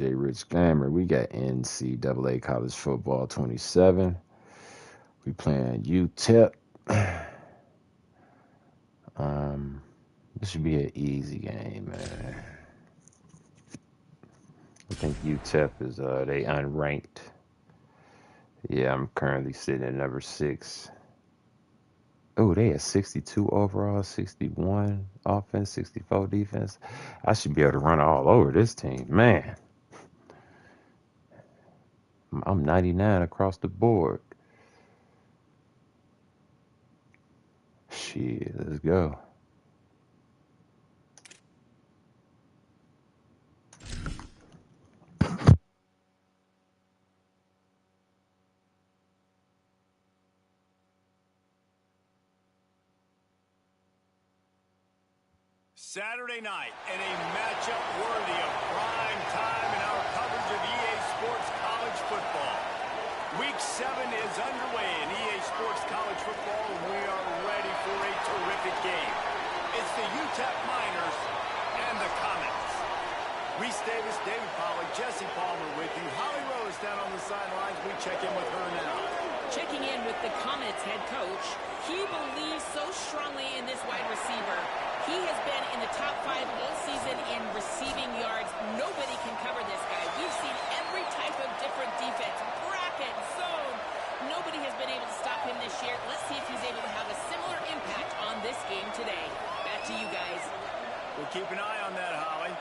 J Rich Gamer. We got NCAA College Football 27. We playing UTEP. This should be an easy game, man. I think UTEP is they unranked. Yeah, I'm currently sitting at number 6. Oh, they had 62 overall, 61 offense, 64 defense. I should be able to run all over this team, man. I'm 99 across the board. Shit, let's go. Saturday night and a matchup worthy of prime time in our coverage of EA Sports College Football. Week 7 is underway in EA Sports College Football, and we are ready for a terrific game. It's the UTEP Miners and the Comets. Reese Davis, David Pollack, Jesse Palmer with you. Holly Rose down on the sidelines. We check in with her now. Checking in with the Comets head coach. He believes so strongly in this wide receiver. He has been in the top 5 all season in receiving yards. Nobody can cover this guy. We've seen every type of different defense. Bracket, zone. Nobody has been able to stop him this year. Let's see if he's able to have a similar impact on this game today. Back to you guys. We'll keep an eye on that, Holly.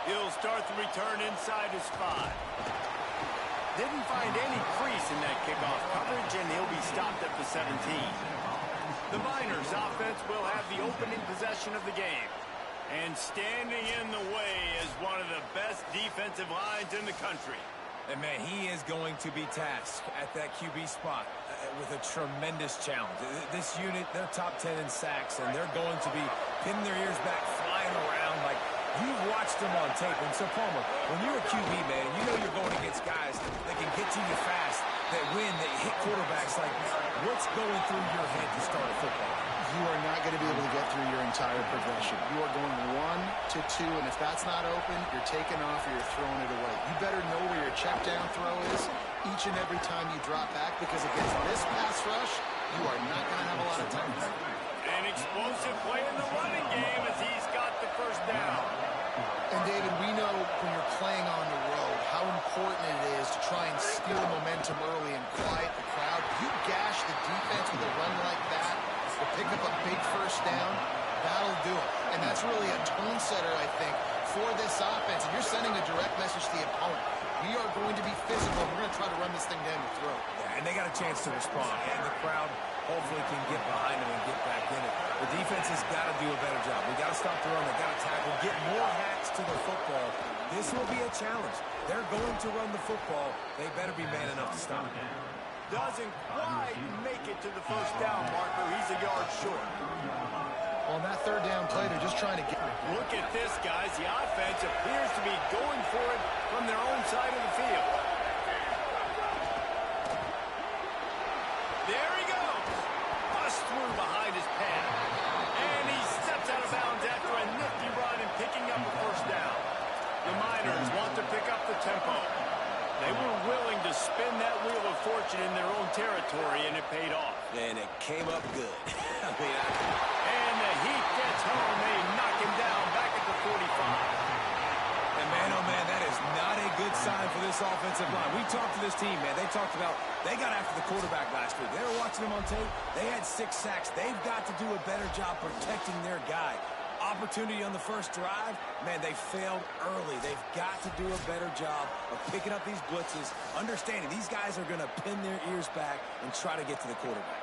He'll start the return inside his 5. Didn't find any crease in that kickoff coverage, and he'll be stopped at the 17. The Miners offense will have the opening possession of the game. And standing in the way is one of the best defensive lines in the country. And, man, he is going to be tasked at that QB spot with a tremendous challenge. This unit, they're top 10 in sacks, and they're going to be pinning their ears back, flying around like you've watched them on tape. And so, Palmer, when you're a QB, man, you know you're going against guys that can get to you fast, that win, that hit quarterbacks. Like, what's going through your head to start a football? You are not going to be able to get through your entire progression. You are going 1 to 2, and if that's not open, you're taking off or you're throwing it away. You better know where your check down throw is each and every time you drop back, because against this pass rush, you are not going to have a lot of time. An explosive play in the running game as he's got the first down. And, David, we know when you're playing on the road how important it is to try and steal momentum early and quiet the crowd. You gash the defense with a run like that, to pick up a big first down, that'll do it. And that's really a tone setter, I think, for this offense. And you're sending a direct message to the opponent. We are going to be physical. We're going to try to run this thing down your throat. Yeah, and they got a chance to respond. And the crowd hopefully can get behind them and get back in it. The defense has got to do a better job. We got to stop the run. They got to tackle, get more hacks to the football. This will be a challenge. They're going to run the football. They better be man enough to stop it. Doesn't quite make it to the first down marker. He's a yard short. On that third down play, they're just trying to get... Look at this, guys. The offense appears to be going for it from their own side of the field. There he goes. Bust through behind his pad. And he steps out of bounds after a nifty run and picking up a first down. The Miners want to pick up the tempo. They were willing to spin that wheel of fortune in their own territory, and it paid off. And it came up good. And the Heat gets home. They knock him down back at the 45. And, man, oh, man, that is not a good sign for this offensive line. We talked to this team, man. They talked about they got after the quarterback last week. They were watching him on tape. They had 6 sacks. They've got to do a better job protecting their guy. Opportunity on the first drive, man, they failed early. They've got to do a better job of picking up these blitzes, understanding these guys are going to pin their ears back and try to get to the quarterback.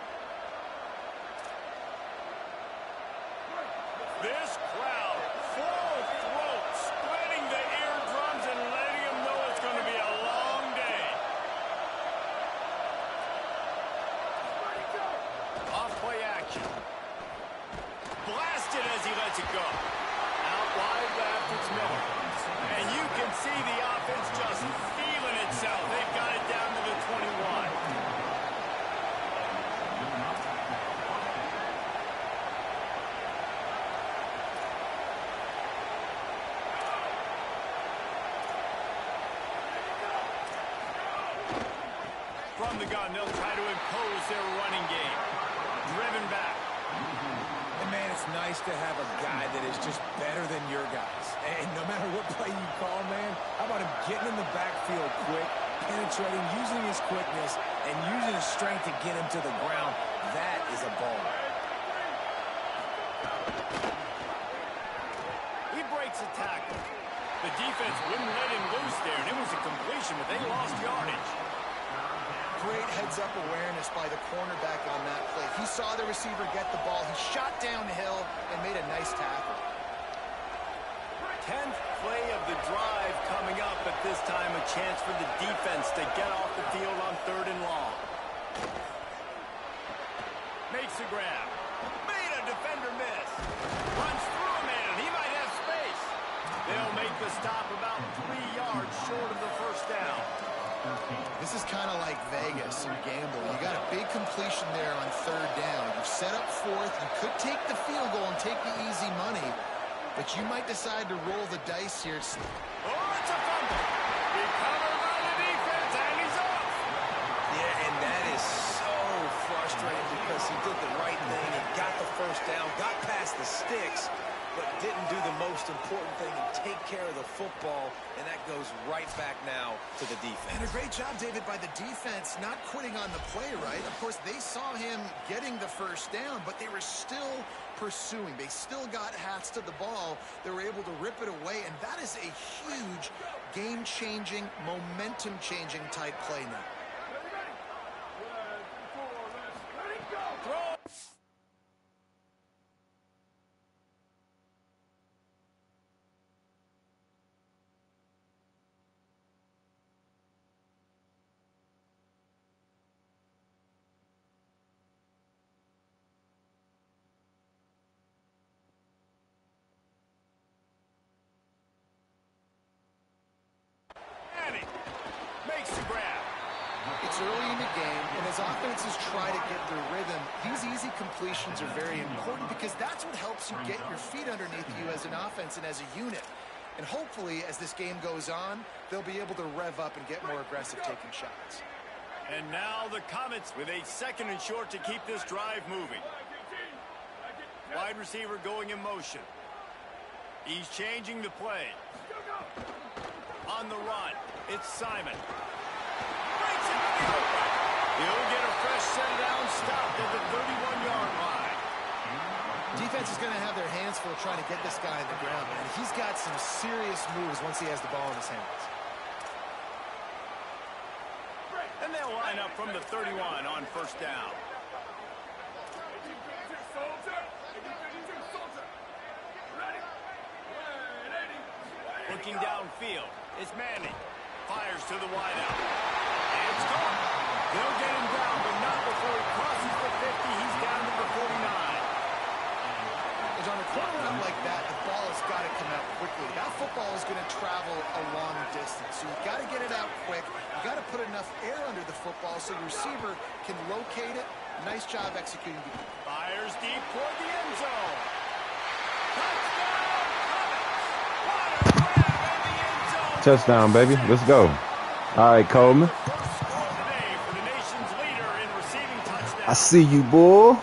This crowd, full throat, splitting the eardrums and letting them know it's going to be a long day. Off-play action. Blasted as he lets it go. Out wide left, it's Miller. And you can see the offense just feeling itself. They've got it down to the 21. From the gun, they'll try to impose their running game. Driven back. And, man, it's nice to have a guy that is just better than your guys. And no matter what play you call, man, how about him getting in the backfield quick, penetrating, using his quickness, and using his strength to get him to the ground. That is a ball. He breaks a tackle. The defense wouldn't let him loose there, and it was a completion, but they lost yardage. Great heads-up awareness by the cornerback on that play. He saw the receiver get the ball. He shot downhill and made a nice tackle. 10th play of the drive coming up, but this time a chance for the defense to get off the field on 3rd and long. Makes the grab. Made a defender miss. Runs through a man. He might have space. They'll make the stop about 3 yards short of the first down. This is kind of like Vegas and gamble. You got a big completion there on 3rd down. You've set up 4th. You could take the field goal and take the easy money, but you might decide to roll the dice here. Oh, it's a fumble. Recovered by the defense, and he's off. Yeah, and that is so frustrating because he did the right thing and got the first down, got past the sticks, but didn't do the most important thing and take care of the football, and that goes right right back now to the defense. And a great job, David, by the defense not quitting on the play, right? Of course, they saw him getting the first down, but they were still pursuing. They still got hats to the ball. They were able to rip it away, and that is a huge game-changing, momentum-changing type play now. It's early in the game, and as offenses try to get their rhythm, these easy completions are very important because that's what helps you get your feet underneath you as an offense and as a unit. And hopefully, as this game goes on, they'll be able to rev up and get more aggressive taking shots. And now the Comets with a 2nd and short to keep this drive moving. Wide receiver going in motion. He's changing the play. On the run, it's Simon. He'll get a fresh set down, stopped at the 31-yard line. Defense is going to have their hands full trying to get this guy on the ground, man. He's got some serious moves once he has the ball in his hands. And they'll line up from the 31 on first down. Looking downfield, it's Manning. Fires to the wideout. It's gone. They'll get him down, but not before he crosses the 50. He's down to the 49. On a corner route like that, the ball has got to come out quickly. That football is going to travel a long distance, so you've got to get it out quick. You've got to put enough air under the football so your receiver can locate it. Nice job executing. Fires deep toward the end zone. Touchdown, Comets! What a grab in the end zone. Touchdown, baby. Let's go. All right, Coleman. Today for the nation's leader in receiving touchdowns. I see you, boy.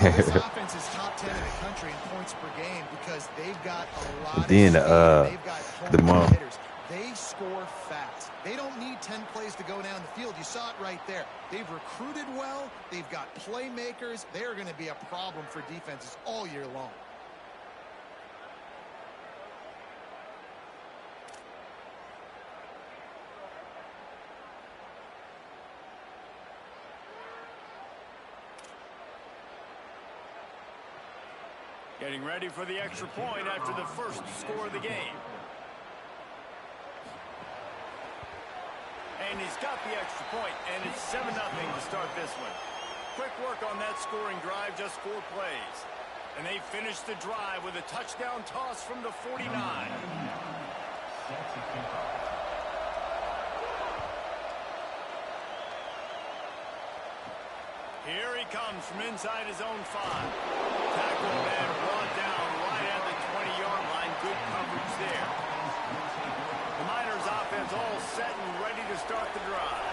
This offense is top 10 in the country in points per game because they've got a lot of Then they've got the home hitters. They score fast. They don't need 10 plays to go down the field. You saw it right there. They've recruited well. They've got playmakers. They're going to be a problem for defenses all year long. Getting ready for the extra point after the first score of the game. And he's got the extra point, and it's 7-0 to start this one. Quick work on that scoring drive, just 4 plays. And they finish the drive with a touchdown toss from the 49. Here he comes from inside his own 5. Tackled and brought down right at the 20-yard line. Good coverage there. The Miners offense all set and ready to start the drive.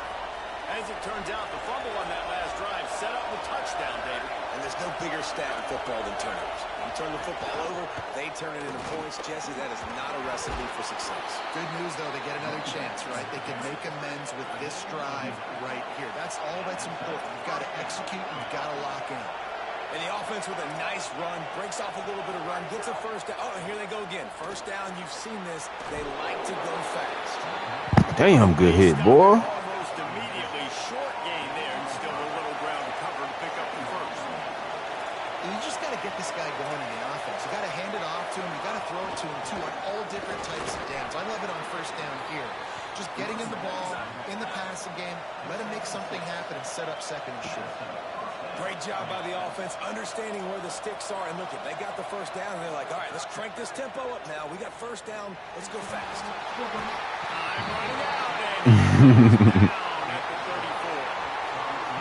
As it turns out, the fumble on that last drive set up the touchdown, David. And there's no bigger stat in football than turnovers. You turn the football over, they turn it into points. Jesse, that is not a recipe for success. Good news, though, they get another chance, right? They can make amends with this drive right here. That's all that's important. You've got to execute, and you've got to lock in. And the offense with a nice run, breaks off a little bit of run, gets a first down. Oh, and here they go again. First down, you've seen this. They like to go fast. Damn good hit, boy. Almost immediately short gain there, and still a little ground to cover to pick up the first. You just got to get this guy going in the offense. You got to hand it off to him. You got to throw it to him, too, on all different types of downs. I love it on first down here. Just getting in the ball, in the passing game, let him make something happen and set up 2nd and short. Great job by the offense, understanding where the sticks are. And look, if they got the first down, and they're like, all right, let's crank this tempo up now. We got first down. Let's go fast. Time running out, and down at the 34.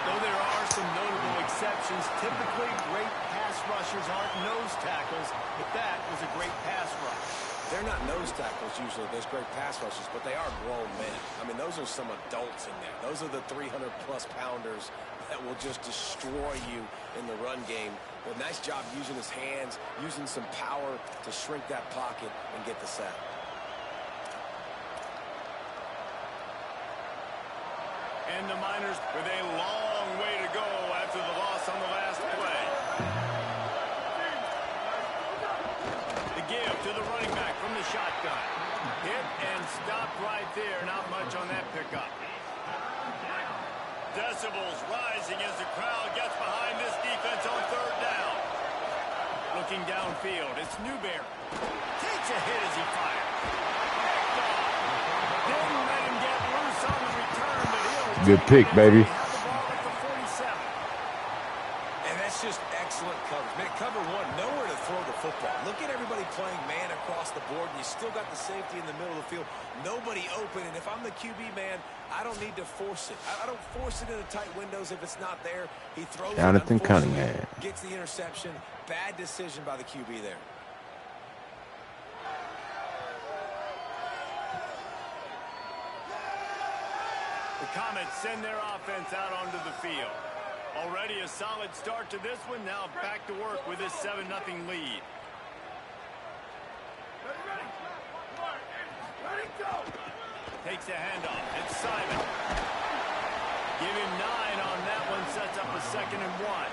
Though there are some notable exceptions, typically great pass rushers aren't nose tackles, but that was a great pass rush. They're not nose tackles usually, those great pass rushers, but they are grown men. I mean, those are some adults in there. Those are the 300-plus pounders that will just destroy you in the run game. But nice job using his hands, using some power to shrink that pocket and get the sack. And the Miners with a long way to go after the loss on the last play. The give to the running back from the shotgun. Hit and stopped right there. Not much on that pickup. Decibels rising as the crowd gets behind this defense on third down. Looking downfield, it's Newberry. Takes a hit as he fires. Didn't let him get loose on the return, but he'll Good pick, baby. have the ball at the 47. And that's just excellent coverage. Man, cover one, nowhere to throw the football. Look at everybody playing man across the board, and you still got the safety in the middle of the field. Nobody open, and if I'm the QB, man, I don't need to force it. I don't force it in the tight windows if it's not there. He throws Jonathan it, Cunningham gets the interception. Bad decision by the QB there. The Comets send their offense out onto the field. Already a solid start to this one. Now back to work with this 7-0 lead. Takes a handoff. It's Simon. Give him 9 on that one. Sets up a 2nd and 1.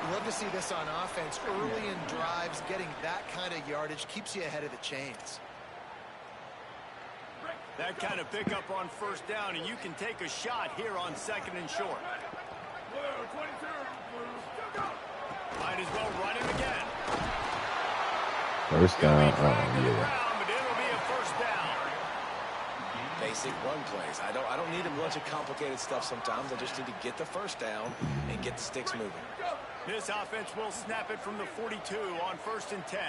You love to see this on offense. Early in drives, getting that kind of yardage keeps you ahead of the chains. That kind of pickup on first down, and you can take a shot here on 2nd and short. Might as well run him again. first down. But it'll be a first down. Basic run plays. I don't need a bunch of complicated stuff sometimes. I just need to get the first down and get the sticks moving. This offense will snap it from the 42 on 1st and 10.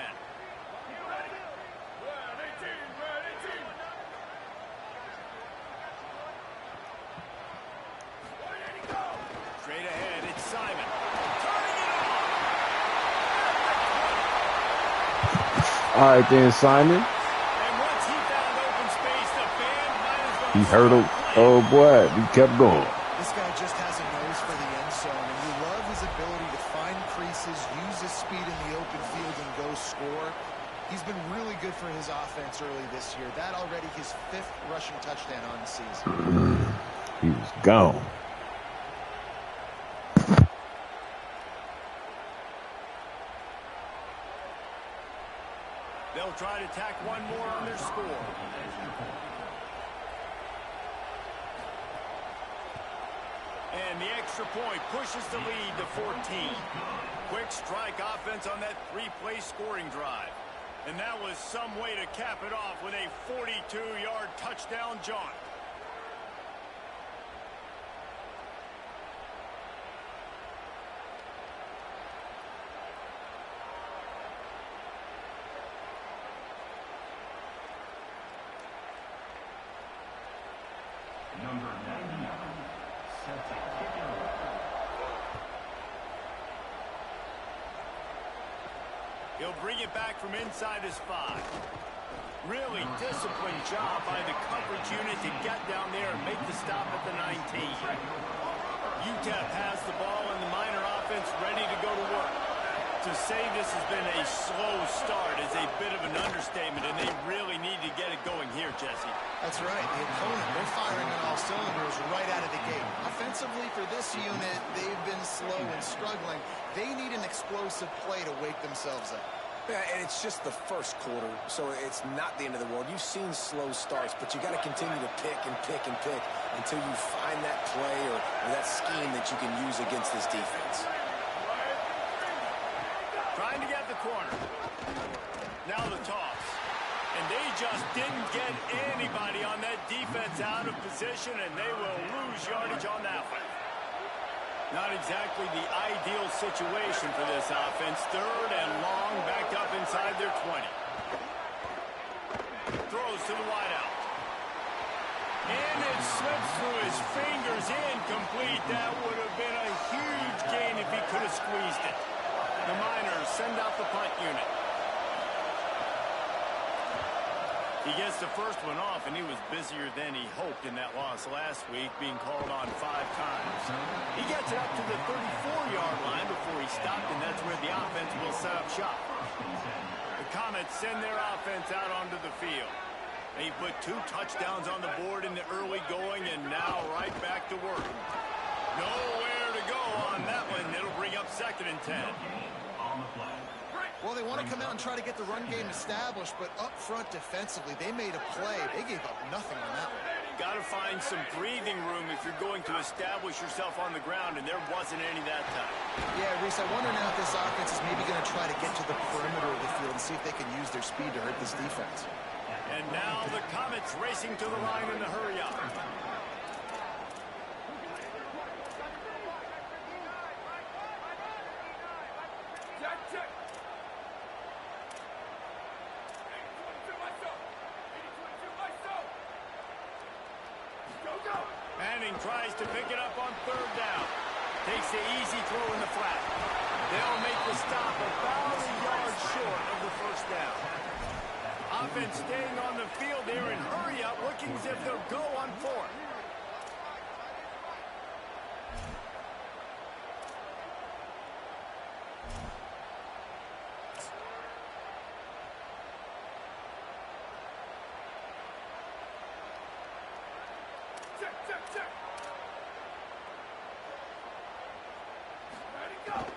Straight ahead, it's Simon. Turning it on. All right, then, Simon. And once he found open space, the band might as well He hurdled. Oh, boy. He kept going. This guy just has a nose for the end zone, and you love his ability to find creases, use his speed in the open field, and go score. He's been really good for his offense early this year. That already his 5th rushing touchdown on the season. He was gone. They'll try to tack one more on their score. And the extra point pushes the lead to 14. Quick strike offense on that 3-play scoring drive. And that was some way to cap it off with a 42-yard touchdown jaunt. Number 99, set to kick it off. He'll bring it back from inside his 5. Really disciplined job by the coverage unit to get down there and make the stop at the 19. UTEP has the ball and the Miner offense ready to go to work. To say this has been a slow start is a bit of an understatement, and they really need to get it going here, Jesse. That's right. The opponent, they're firing on all cylinders right out of the gate. Offensively for this unit, they've been slow and struggling. They need an explosive play to wake themselves up. Yeah, and it's just the first quarter, so it's not the end of the world. You've seen slow starts, but you got to continue to pick and pick and pick until you find that play or that scheme that you can use against this defense. Trying to get the corner. Now the toss. And they just didn't get anybody on that defense out of position, and they will lose yardage on that one. Not exactly the ideal situation for this offense. 3rd and long, backed up inside their 20. Throws to the wideout. And it slips through his fingers, incomplete. That would have been a huge gain if he could have squeezed it. The Miners send out the punt unit. He gets the first one off, and he was busier than he hoped in that loss last week, being called on 5 times. He gets it up to the 34-yard line before he stopped, and that's where the offense will set up shop. The Comets send their offense out onto the field. He put 2 touchdowns on the board in the early going, and now right back to work. Nowhere to go on that one. It'll bring up 2nd and 10. Well, they want to come out and try to get the run game established, but up front defensively, they made a play. They gave up nothing on that one. Got to find some breathing room if you're going to establish yourself on the ground, and there wasn't any that time. Yeah, Reese, I wonder now if this offense is maybe going to try to get to the perimeter of the field and see if they can use their speed to hurt this defense. And now the Comets racing to the line in the hurry-up. Manning tries to pick it up on 3rd down. Takes the easy throw in the flat. They'll make the stop about a yard short of the 1st down. Offense staying on the field here in hurry-up, looking as if they'll go on 4th.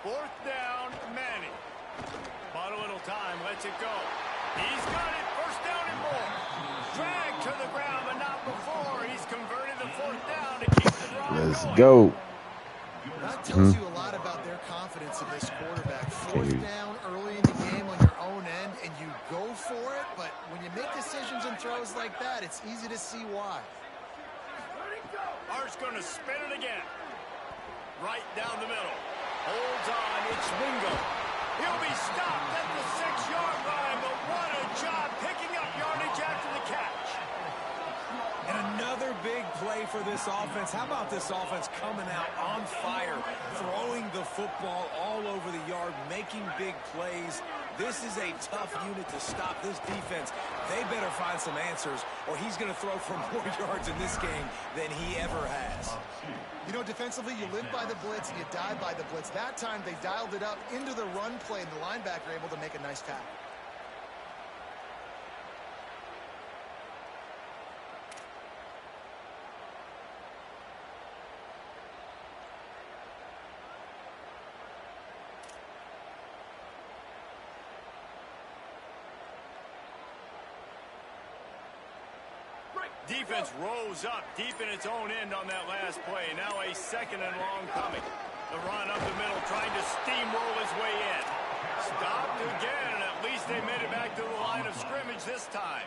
Fourth down, Manning. Bought a little time, lets it go. He's got it, 1st down and more. Dragged to the ground, but not before. He's converted the 4th down to keep the drive going. Let's go. That tells you a lot about their confidence in this quarterback. 4th down early in the game on your own end, and you go for it, but when you make decisions and throws like that, it's easy to see why. Art's going to spin it again. Right down the middle. Holds on, it's Wingo. He'll be stopped at the 6-yard line, but what a job picking up yardage after the catch. And another big play for this offense. How about this offense coming out on fire, throwing the football all over the yard, making big plays. This is a tough unit to stop this defense. They better find some answers, or he's going to throw for more yards in this game than he ever has. You know, defensively, you live by the blitz and you die by the blitz. That time, they dialed it up into the run play, and the linebacker able to make a nice tackle. Defense rose up deep in its own end on that last play. Now a 2nd and long coming. The run up the middle, trying to steamroll his way in. Stopped again, and at least they made it back to the line of scrimmage this time.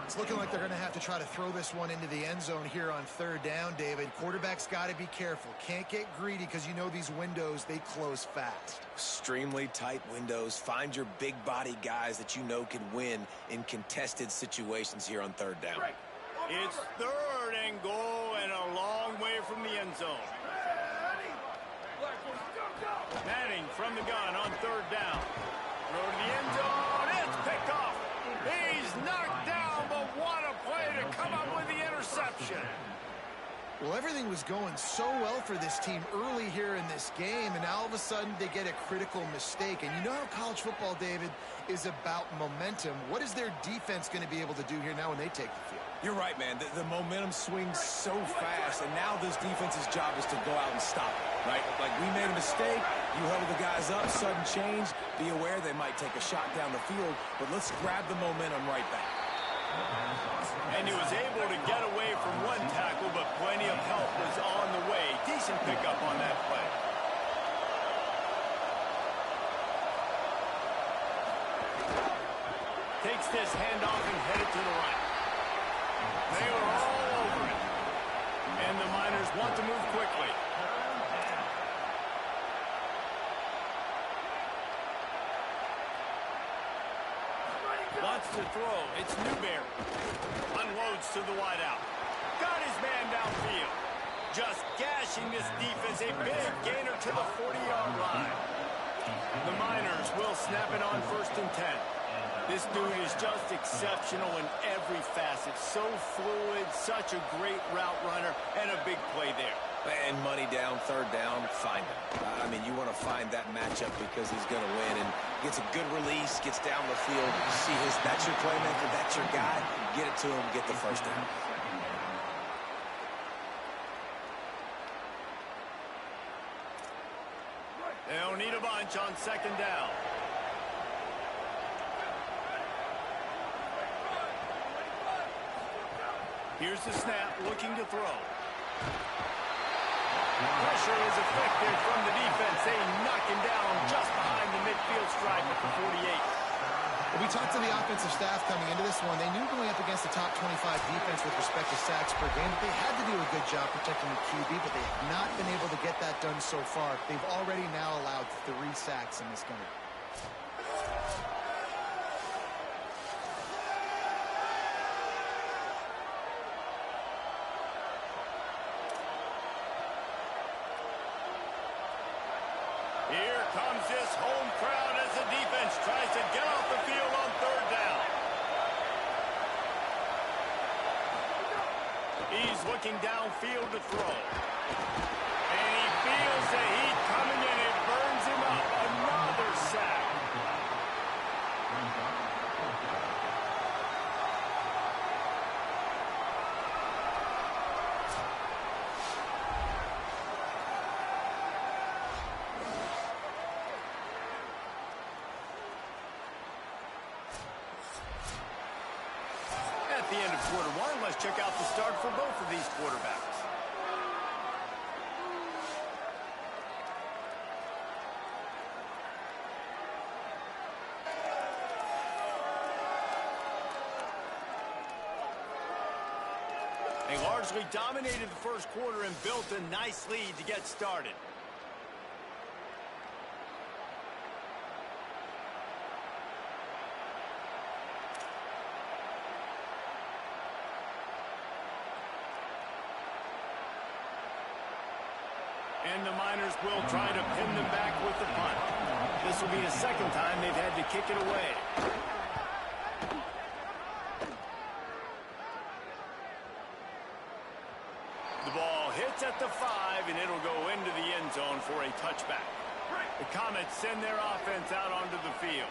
It's looking like they're going to have to try to throw this one into the end zone here on 3rd down, David. Quarterback's got to be careful. Can't get greedy because you know these windows, they close fast. Extremely tight windows. Find your big body guys that you know can win in contested situations here on 3rd down. It's 3rd and goal and a long way from the end zone. Manning from the gun on 3rd down. Throw to the end zone. It's picked off. He's knocked down, but what a play to come up with the interception. Well, everything was going so well for this team early here in this game, and now all of a sudden they get a critical mistake. And you know how college football, David, is about momentum. What is their defense going to be able to do here now when they take the field? You're right, man. The momentum swings so fast, and now this defense's job is to go out and stop it, right? Like, we made a mistake, you held the guys up, sudden change. Be aware they might take a shot down the field, but let's grab the momentum right back. And he was able to get away from one tackle, but plenty of help was on the way. Decent pickup on that play. Takes this handoff and headed to the right. They were all over it. And the Miners want to move quickly. Wants to throw. It's Newberry. Unloads to the wideout. Got his man downfield. Just gashing this defense. A big gainer to the 40-yard line. The Miners will snap it on 1st and 10. This dude is just exceptional in every facet. So fluid, such a great route runner, and a big play there. And money down, third down, find him. I mean, you want to find that matchup because he's going to win. And gets a good release, gets down the field. You see that's your playmaker, that's your guy. Get it to him, get the first down. They'll need a bunch on second down. Here's the snap, looking to throw. Pressure is effective from the defense. They knock him down just behind the midfield stripe at the 48. We talked to the offensive staff coming into this one. They knew going up against the top 25 defense with respect to sacks per game. They had to do a good job protecting the QB, but they have not been able to get that done so far. They've already now allowed 3 sacks in this game. Here comes this home crowd as the defense tries to get off the field on third down. He's looking downfield to throw. And he feels the heat coming and it burns him up. Another sack. At the end of quarter one, let's check out the start for both of these quarterbacks. They largely dominated the first quarter and built a nice lead to get started. And the Miners will try to pin them back with the punt. This will be the second time they've had to kick it away. The ball hits at the 5, and it'll go into the end zone for a touchback. The Comets send their offense out onto the field.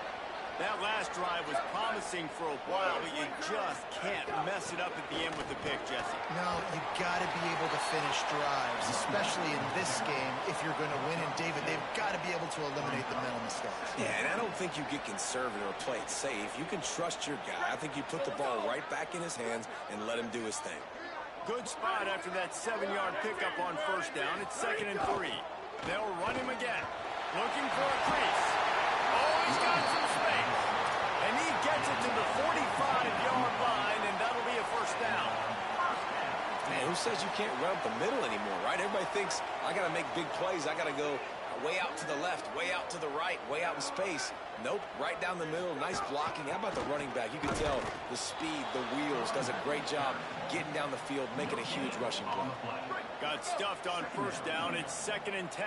That last drive was promising for a while, but you just can't mess it up at the end with the pick, Jesse. No, you got to be able to finish drives, especially in this game if you're going to win. And, David, they've got to be able to eliminate the mental mistakes. Yeah, and I don't think you get conservative or play it safe. You can trust your guy. I think you put the ball right back in his hands and let him do his thing. Good spot after that 7-yard pickup on first down. It's 2nd and 3. They'll run him again. Looking for a crease. Oh, he's got some space. And he gets it to the 45-yard line, and that'll be a first down. Man, who says you can't run up the middle anymore, right? Everybody thinks, I got to make big plays. I got to go way out to the left, way out to the right, way out in space. Nope, right down the middle. Nice blocking. How about the running back? You can tell the speed, the wheels, does a great job getting down the field, making a huge rushing play. Got stuffed on first down. It's 2nd and 10.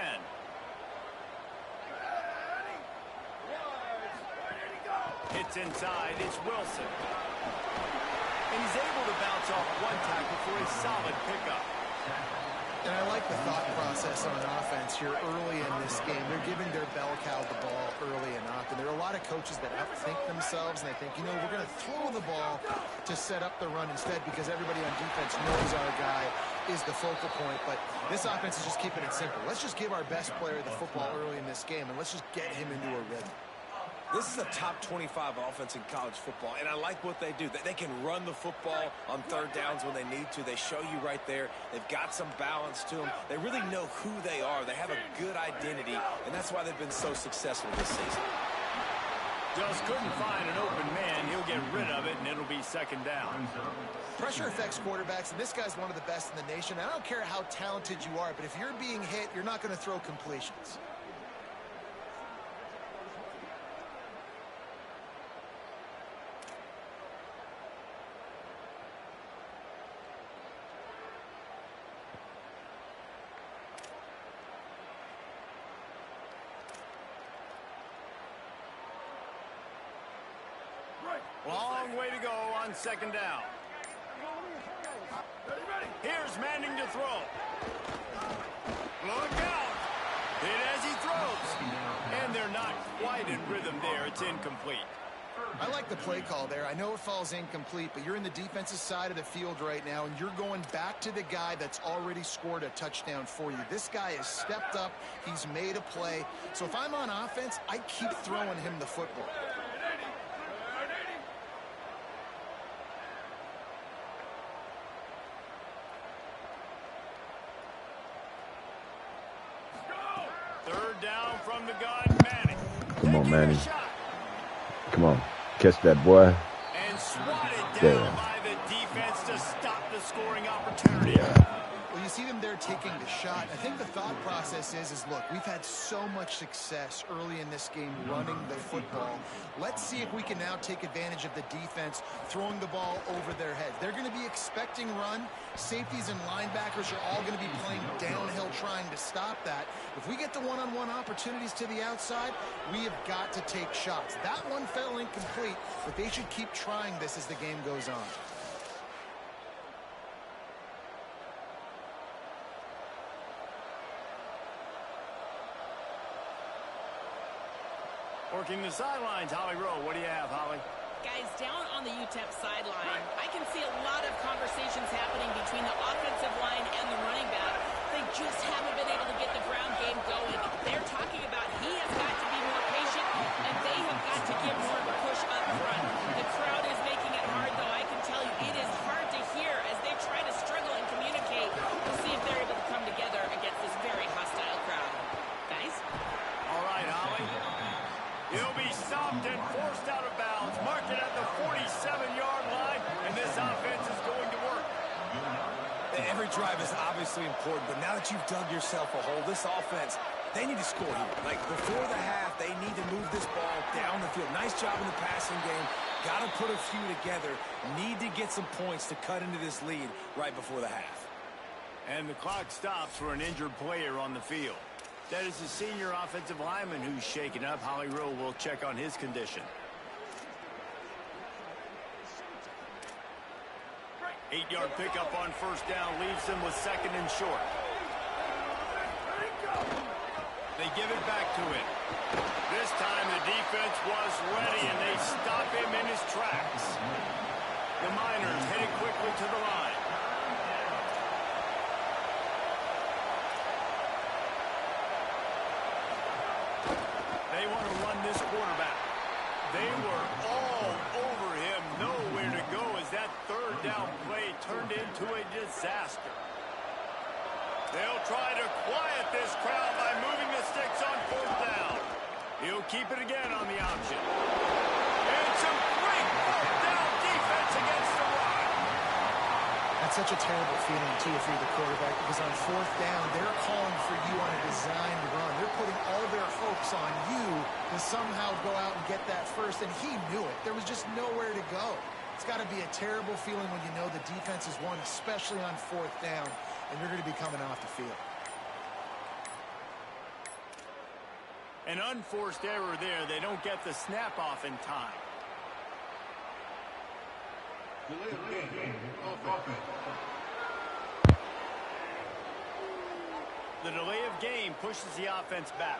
It's inside. It's Wilson. And he's able to bounce off one tackle for a solid pickup. And I like the thought process on offense here early in this game. They're giving their bell cow the ball early and often. There are a lot of coaches that outthink themselves, and they think, you know, we're going to throw the ball to set up the run instead because everybody on defense knows our guy is the focal point. But this offense is just keeping it simple. Let's just give our best player the football early in this game, and let's just get him into a rhythm. This is a top 25 offense in college football, and I like what they do. They can run the football on third downs when they need to. They show you right there. They've got some balance to them. They really know who they are. They have a good identity, and that's why they've been so successful this season. Just couldn't find an open man. He'll get rid of it, and it'll be 2nd down. Pressure affects quarterbacks, and this guy's one of the best in the nation. I don't care how talented you are, but if you're being hit, you're not going to throw completions. Long way to go on 2nd down. Here's Manning to throw. Look out. Hit as he throws. And they're not quite in rhythm there. It's incomplete. I like the play call there. I know it falls incomplete, but you're in the defensive side of the field right now, and you're going back to the guy that's already scored a touchdown for you. This guy has stepped up. He's made a play. So if I'm on offense, I keep throwing him the football. Third down from the gun, Manning. Come on, Taking Manning. a shot. Come on. Catch that, boy. And swatted There. down by the defense to stop the scoring opportunity. Well, you see them there taking the shot. I think the thought process is look, we've had so much success early in this game running the football. Let's see if we can now take advantage of the defense throwing the ball over their head. They're going to be expecting run. Safeties and linebackers are all going to be playing downhill trying to stop that. If we get the one-on-one opportunities to the outside, we have got to take shots. That one fell incomplete, but they should keep trying this as the game goes on. Working the sidelines, Holly Rowe. What do you have, Holly? Guys, down on the UTEP sideline, I can see a lot of conversations happening between the offensive line and the running back. They just haven't been able to get the ground game going. They're talking about he has got to be more patient, and they have got to give more of a push up front. The crowd is making it hard, though. I can tell you it is hard to hear as they try to struggle and communicate. We'll see if they're able to come together against this very hostile crowd. Guys? All right, Holly. He'll be stopped and forced out of bounds. Marked it at the 47-yard line, and this offense is going to work. Every drive is obviously important, but now that you've dug yourself a hole, this offense, they need to score here. Like, before the half, they need to move this ball down the field. Nice job in the passing game. Got to put a few together. Need to get some points to cut into this lead right before the half. And the clock stops for an injured player on the field. That is the senior offensive lineman who's shaken up. Holly Rowe will check on his condition. 8-yard pickup on first down leaves him with second and short. They give it back to him. This time the defense was ready, and they stop him in his tracks. The Miners headed quickly to the line. They want to run this quarterback. They were all over him, nowhere to go as that third down play turned into a disaster. They'll try to quiet this crowd by moving the sticks on fourth down. He'll keep it again on the option. And some great fourth down defense against the run. That's such a terrible feeling, too, if you're the quarterback, because on fourth down, they're calling for you on a designed run. They're putting all their hopes on you to somehow go out and get that first, and he knew it. There was just nowhere to go. It's got to be a terrible feeling when you know the defense has won, especially on fourth down, and you're going to be coming off the field. An unforced error there. They don't get the snap off in time. The delay of game pushes the offense back.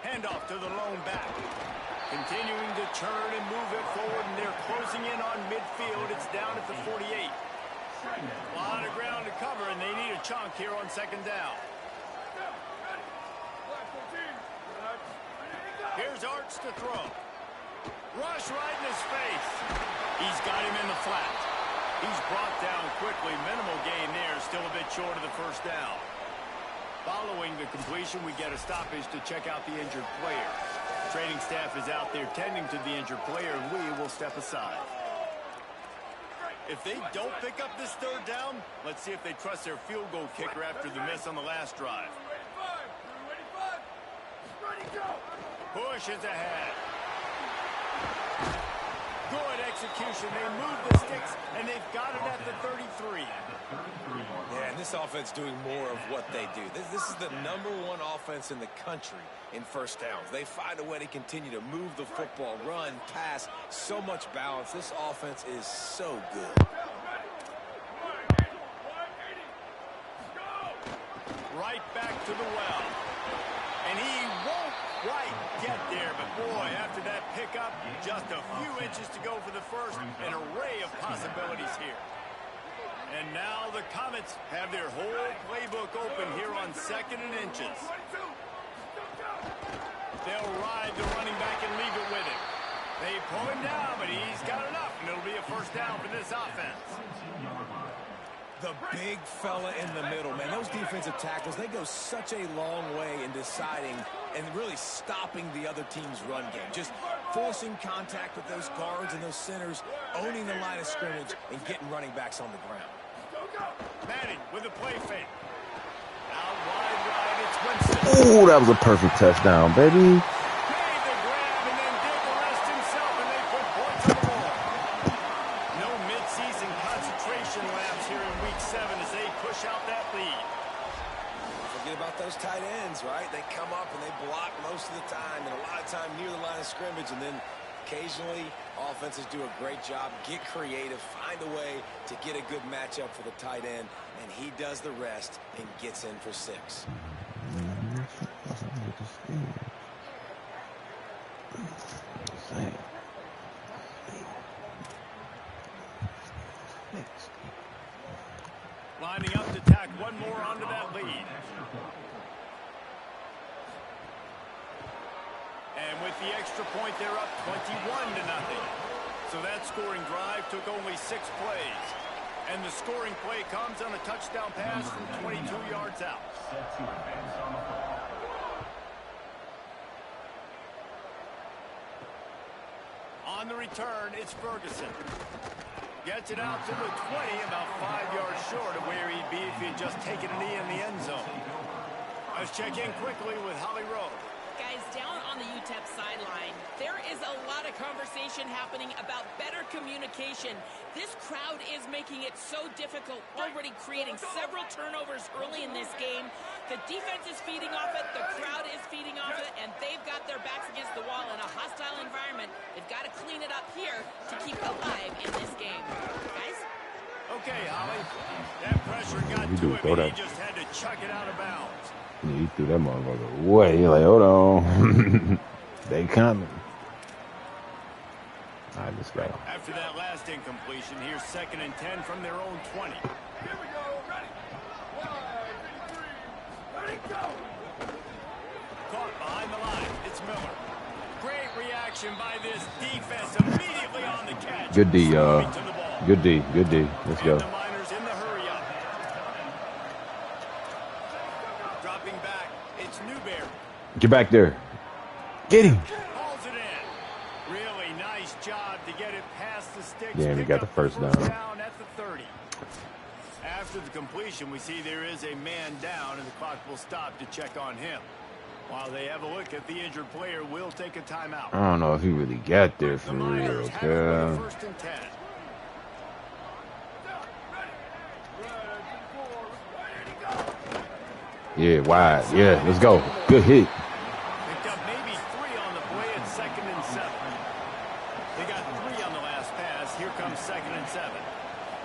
Handoff to the lone back. Continuing to turn and move it forward, and they're closing in on midfield. It's down at the 48. A lot of ground to cover, and they need a chunk here on second down. Here's Arts to throw. Rush right in his face. He's got him in the flat. He's brought down quickly. Minimal gain there. Still a bit short of the first down. Following the completion, we get a stoppage to check out the injured player. Training staff is out there tending to the injured player, and we will step aside. If they don't pick up this third down, let's see if they trust their field goal kicker after the miss on the last drive. Push is ahead. Good execution. They move the sticks, and they've got it at the 33. Yeah, and this offense doing more of what they do. This is the #1 offense in the country in first downs. They find a way to continue to move the football, run, pass, so much balance. This offense is so good. Right back to the well. And he won't quite get there, but boy, after that pickup, just a few inches to go for the first. An array of possibilities here. And now the Comets have their whole playbook open here on 2nd and inches. They'll ride the running back and leave it with him. They pull him down, but he's got enough, and it'll be a first down for this offense. The big fella in the middle, man. Those defensive tackles, they go such a long way in deciding and really stopping the other team's run game. Just forcing contact with those guards and those centers, owning the line of scrimmage, and getting running backs on the ground. Manning with a play fake. Out wide right, it's Winston. Oh, that was a perfect touchdown, baby. Made the grab and then did the rest himself, and they put points on the board. No midseason concentration laps here in Week 7 as they push out that lead. Forget about those tight ends, right? They come up and they block most of the time, and a lot of time near the line of scrimmage, and then occasionally offenses do a great job, get creative, find a way to get a good matchup for the tight end, and he does the rest and gets in for 6. Lining up to tack one more onto that lead. And with the extra point, they're up 21-0. So that scoring drive took only 6 plays. And the scoring play comes on a touchdown pass from 22 yards out. On the return, it's Ferguson. Gets it out to the 20, about 5 yards short of where he'd be if he had just taken a knee in the end zone. Let's check in quickly with Holly Rowe. Guys, down on the UTEP sideline, there is a lot of conversation happening about better communication. This crowd is making it so difficult, already creating several turnovers early in this game. The defense is feeding off it, the crowd is feeding off it, and they've got their backs against the wall in a hostile environment. They've got to clean it up here to keep it alive in this game. Guys? Okay, Holly. That pressure got to him, and he just had to chuck it out of bounds. Yeah, he threw that motherfucker away. You're like, hold on. They coming. All right, let's go. After that last incompletion, here's 2nd and 10 from their own 20. Here we go. Ready. 1, 2, 3. Ready, go. Caught behind the line. It's Miller. Great reaction by this defense immediately on the catch. Good D, Good D. Good D. Let's go. The Miners in the hurry-up. Dropping back. It's Newberry. Get back there. Get him. Hauls it in. Really nice job to get it past the sticks. Yeah, we got the first down. Down at the 30. After the completion, we see there is a man down, and the clock will stop to check on him. While they have a look at the injured player, we'll take a timeout. I don't know if he really got there for The real. Miners have it with Okay. 1st and 10. Yeah, wide. Yeah, let's go. Good hit. Picked up maybe 3 on the play at 2nd and 7. They got 3 on the last pass. Here comes 2nd and 7.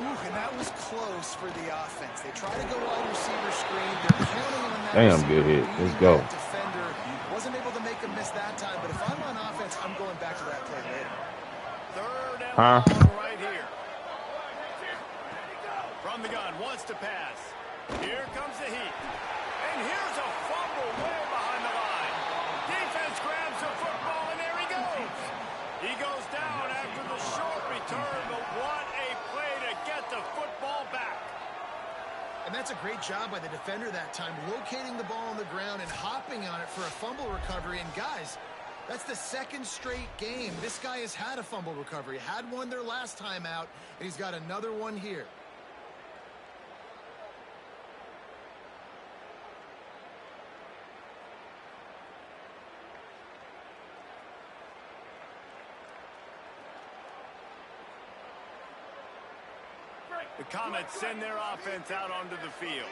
Ooh, and that was close for the offense. They try to go wide receiver screen. They're counting on that. Damn, good hit. Let's go. Defender wasn't able to make a miss that time, but if I'm on offense, I'm going back to that play later. 3rd and Huh? long right here. From the gun, wants to pass. Here comes the heat. And here's a fumble way behind the line. Defense grabs the football, and there he goes. He goes down after the short return, but what a play to get the football back. And that's a great job by the defender that time, locating the ball on the ground and hopping on it for a fumble recovery. And guys, that's the 2nd straight game. This guy has had a fumble recovery. Had one their last time out, and he's got another one here. The Comets send their offense out onto the field.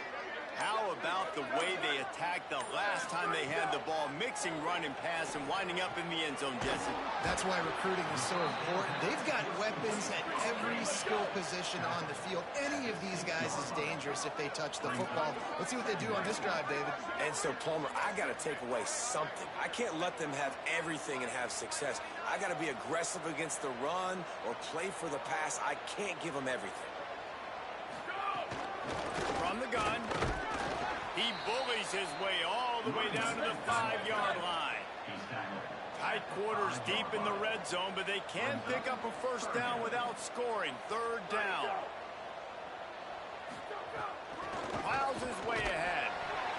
How about the way they attacked the last time they had the ball, mixing run and pass and winding up in the end zone, Jesse? That's why recruiting is so important. They've got weapons at every skill position on the field. Any of these guys is dangerous if they touch the football. Let's see what they do on this drive, David. And so, Plummer, I got to take away something. I can't let them have everything and have success. I got to be aggressive against the run or play for the pass. I can't give them everything. From the gun, he bullies his way all the way down to the 5-yard line. Tight quarters deep in the red zone, but they can pick up a first down without scoring. Third down. Piles his way ahead.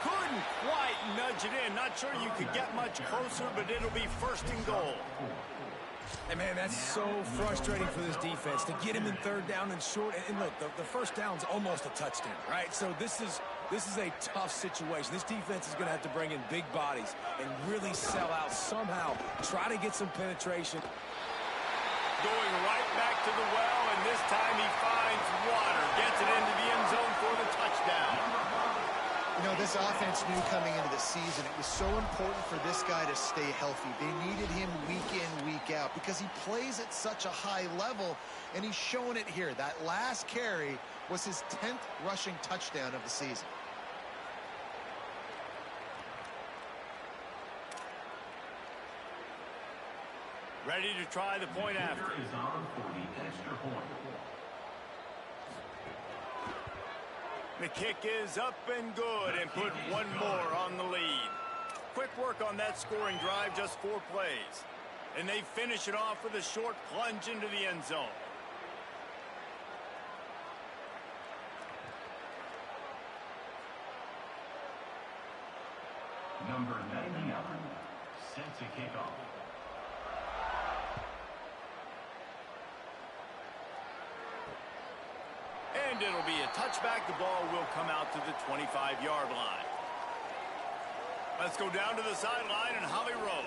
Couldn't quite nudge it in. Not sure you could get much closer, but it'll be first and goal. And, man, that's so frustrating for this defense to get him in third down and short. And look, the first down's almost a touchdown, right? So this is a tough situation. This defense is going to have to bring in big bodies and really sell out somehow. Try to get some penetration. Going right back to the well, and this time he finds water. Gets it into the end zone for the touchdown. You know, this offense knew coming into the season it was so important for this guy to stay healthy. They needed him week in, week out because he plays at such a high level, and he's showing it here. That last carry was his 10th rushing touchdown of the season. Ready to try the point after. Is on for the extra point. The kick is up and good, and put one more on the lead. Quick work on that scoring drive, just 4 plays. And they finish it off with a short plunge into the end zone. Number 99, set to kick off. And it'll be a touchback. The ball will come out to the 25-yard line. Let's go down to the sideline and Holly Rowe.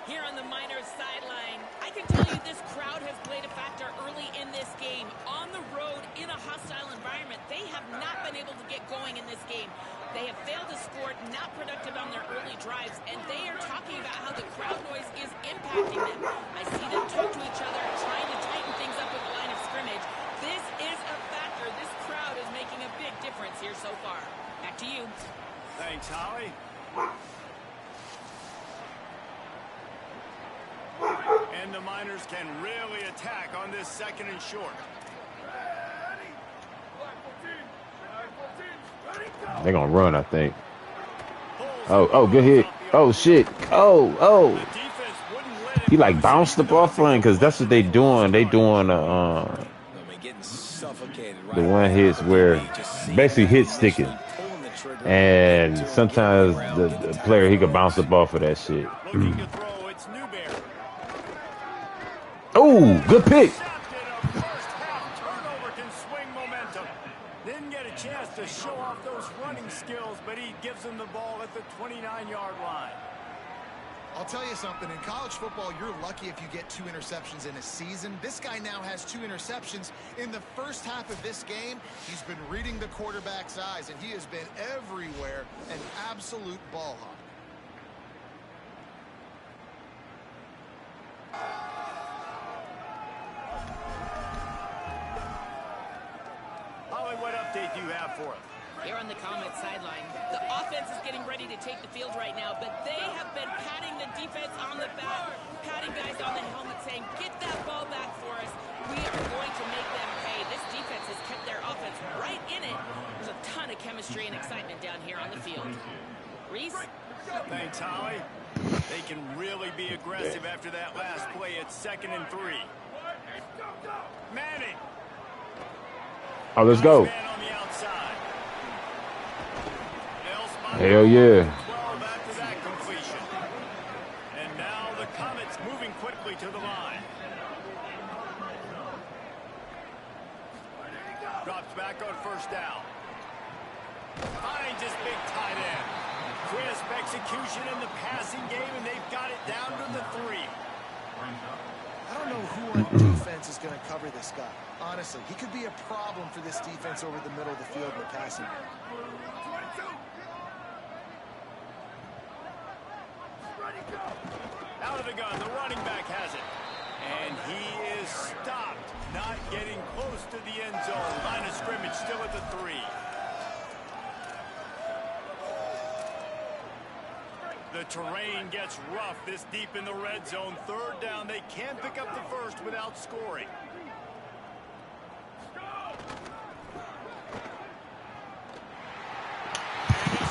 Here on the Miners sideline, I can tell you this crowd has played a factor early in this game. On the road, in a hostile environment, they have not been able to get going in this game. They have failed to score, not productive on their early drives, and they are talking about how the crowd noise is impacting them. I see them talk to each other, trying to tighten things up with the line of scrimmage. This is a factor. This crowd is making a big difference here so far. Back to you. Thanks, Holly. And the Miners can really attack on this second and short. They're going to run, I think. Oh, good hit. Oh, shit. Oh. He, like, bounced the ball flying because that's what they doing. They doing the one hits where basically hit sticking. And sometimes the player, he could bounce the ball for that shit. Oh, good pick. Turnover can swing momentum. Didn't get a chance to show off those running skills, but he gives them the ball at the 29-yard line. I'll tell you something. In college football, you're lucky if you get 2 interceptions in a season. This guy now has 2 interceptions. In the first half of this game, he's been reading the quarterback's eyes, and he has been everywhere, an absolute ball hawk. Holly, what update do you have for us? Here on the Comet sideline, the offense is getting ready to take the field right now, but they have been patting the defense on the back, patting guys on the helmet, saying, get that ball back for us. We are going to make them pay. This defense has kept their offense right in it. There's a ton of chemistry and excitement down here on the field. Reese? Thanks, Holly. They can really be aggressive after that last play. It's 2nd and 3. Manning. Oh, let's go. Hell yeah. 12 after that completion. And now the Comets moving quickly to the line. Drops back on first down. Finds his big tight end. Crisp execution in the passing game, and they've got it down to the 3. I don't know who on defense is going to cover this guy. Honestly, he could be a problem for this defense over the middle of the field in the passing game. Out of the gun, the running back has it. And he is stopped, not getting close to the end zone. Line of scrimmage still at the 3. The terrain gets rough this deep in the red zone. Third down, they can pick up the first without scoring.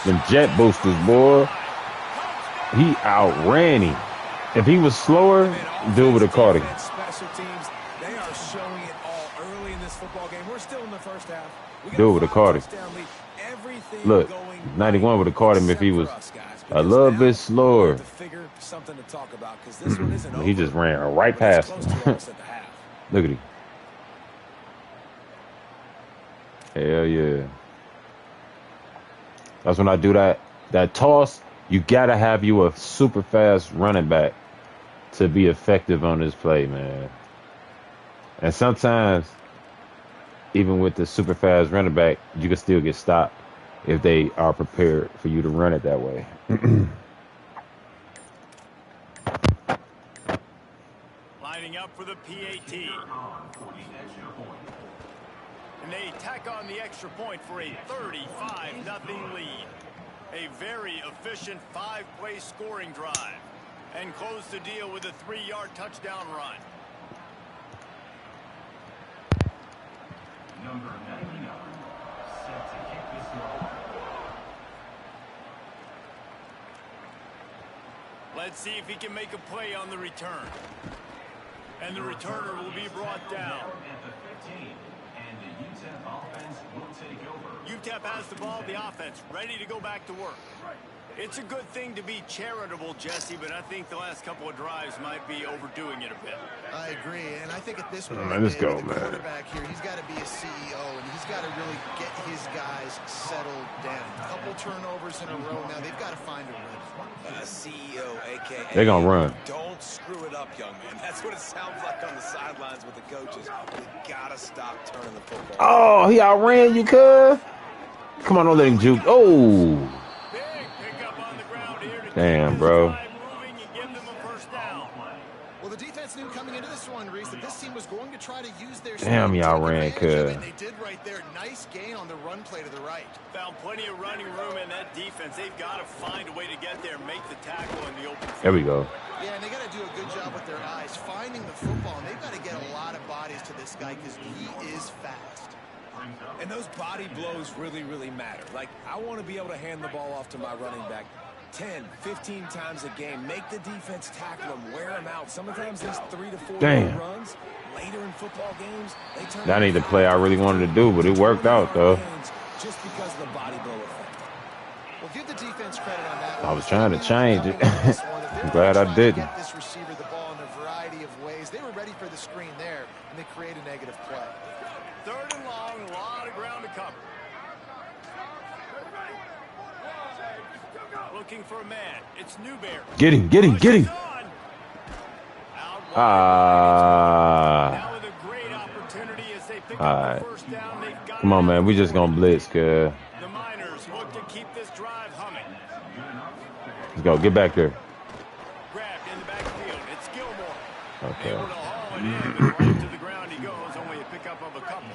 Them jet boosters, boy. He outran him. If he was slower, dude would have caught him. Special teams, they are showing it all early in this football game. We're still in the first half. Dude would have caught him. Look, 91 would have caught him if he was a little bit slower. He just ran right past him. Look at him. Hell yeah. That's when I do that toss. You gotta have you a super fast running back to be effective on this play, man. And sometimes, even with the super fast running back, you can still get stopped if they are prepared for you to run it that way. Lining up for the PAT. And they tack on the extra point for a 35-0 lead. A very efficient 5-play scoring drive. And close the deal with a 3-yard touchdown run. Number 99, set to kick this one. Let's see if he can make a play on the return. And the returner will be brought down. At the 15, and the UTEP offense will take over. UTEP has the ball, the offense, ready to go back to work. It's a good thing to be charitable, Jesse, but I think the last couple of drives might be overdoing it a bit. I agree, and I think at this point, Let's go, the man. quarterback here, he's got to be a CEO, and he's got to really get his guys settled down. A couple turnovers in a row now, they've got to find a rhythm. CEO, a.k.a. They're gonna run. Don't screw it up, young man. That's what it sounds like on the sidelines with the coaches. We got to stop turning the football. Oh, he outran you, cuz. Come on, don't let him juke. Oh. Big pickup on the ground here to Damn, keep this bro. drive moving and give them a first down. Well, the defense knew coming into this one, Reese, that this team was going to try to use their Damn, speed, y'all take ran, advantage of it, cuz. and they did right there. Nice gain on the run play to the right. Found plenty of running room in that defense. They've got to find a way to get there and make the tackle in the open field. There we go. Yeah, and they got to do a good job with their eyes, finding the football, and they've got to get a lot of bodies to this guy because he is fast. And those body blows really, really matter. Like, I want to be able to hand the ball off to my running back 10, 15 times a game. Make the defense tackle him, wear him out. Sometimes these 3 to 4 Damn. runs later in football games, they turn That ain't the play I really wanted to do, but it worked out, though. Just because of the body blow effect. Well, give the defense credit on that. I was trying to change it. I'm I'm glad I didn't. Get this receiver the ball in a variety of ways. They were ready for the screen there, and they create a negative play. Third and long, a lot of ground to cover. Looking for a man. It's Newberry. Get him, get him, get him. Ah. Now with a great opportunity as they pick All up right. the first down. They've got Come on, it. man. We just gonna blitz, cuz. The Miners look to keep this drive humming. Let's go. Get back there. Grabbed in the backfield. It's Gilmore. Okay. Able to haul it in, but right to the ground he goes. Only a pickup of a couple.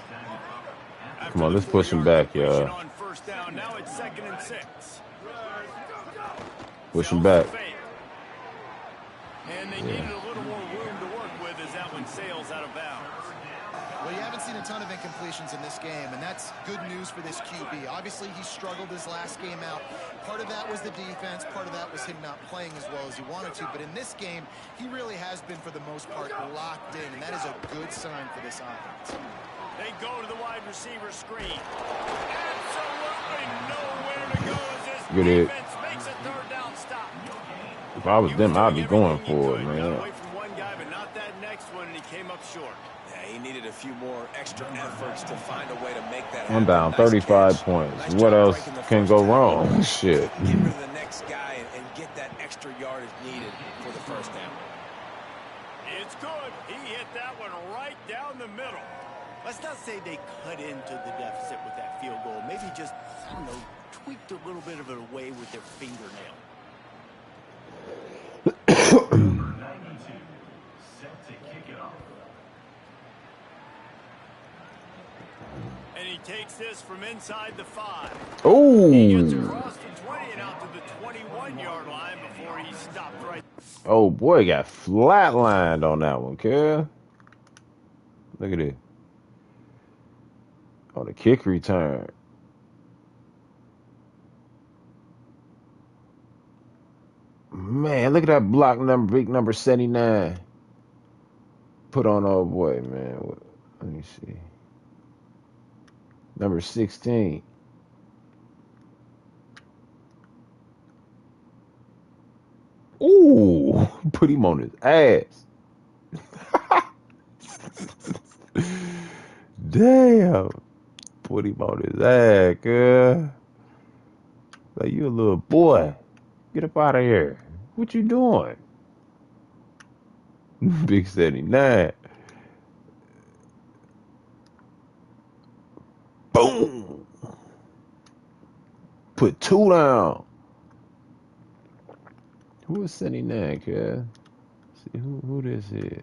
Come on, let's push him back, y'all. On first down. Now it's 2nd and 6. Push him back. And they needed a little more room to work with as that one sails out of bounds. Well, you haven't seen a ton of incompletions in this game, and that's good news for this QB. Obviously, he struggled his last game out. Part of that was the defense. Part of that was him not playing as well as he wanted to. But in this game, he really has been, for the most part, locked in, and that is a good sign for this offense. They go to the wide receiver screen. Absolutely nowhere to go as this Good hit. defense makes a third down stop. If I was them, I'd be going for it, Got man. away from one guy, but not that next one, and he came up short. Yeah, he needed a few more extra efforts to find a way to make that I'm happen. down Nice 35 catch. points. Nice What job else breaking the can first go tackle. wrong? Shit. Get rid of the next guy and get that extra yardage needed for the first down. It's good. He hit that one right down the middle. Let's not say they cut into the deficit with that field goal. Maybe just, I don't know, tweaked a little bit of it away with their fingernail. Number 92, set to kick it off. And he takes this from inside the 5. Oh. He gets across the 20 and out to the 21-yard line before he stopped right. Oh boy, got flatlined on that one, kid. Look at it. On the kick return. Man, look at that block number, big number 79. Put on old boy, man. Let me see. Number 16. Ooh, put him on his ass. Damn. Put him on his ass, girl. Like, you a little boy. Get up out of here. What you doing? Big 79. Boom. Put 2 down. Who is 79, kid? See who this is.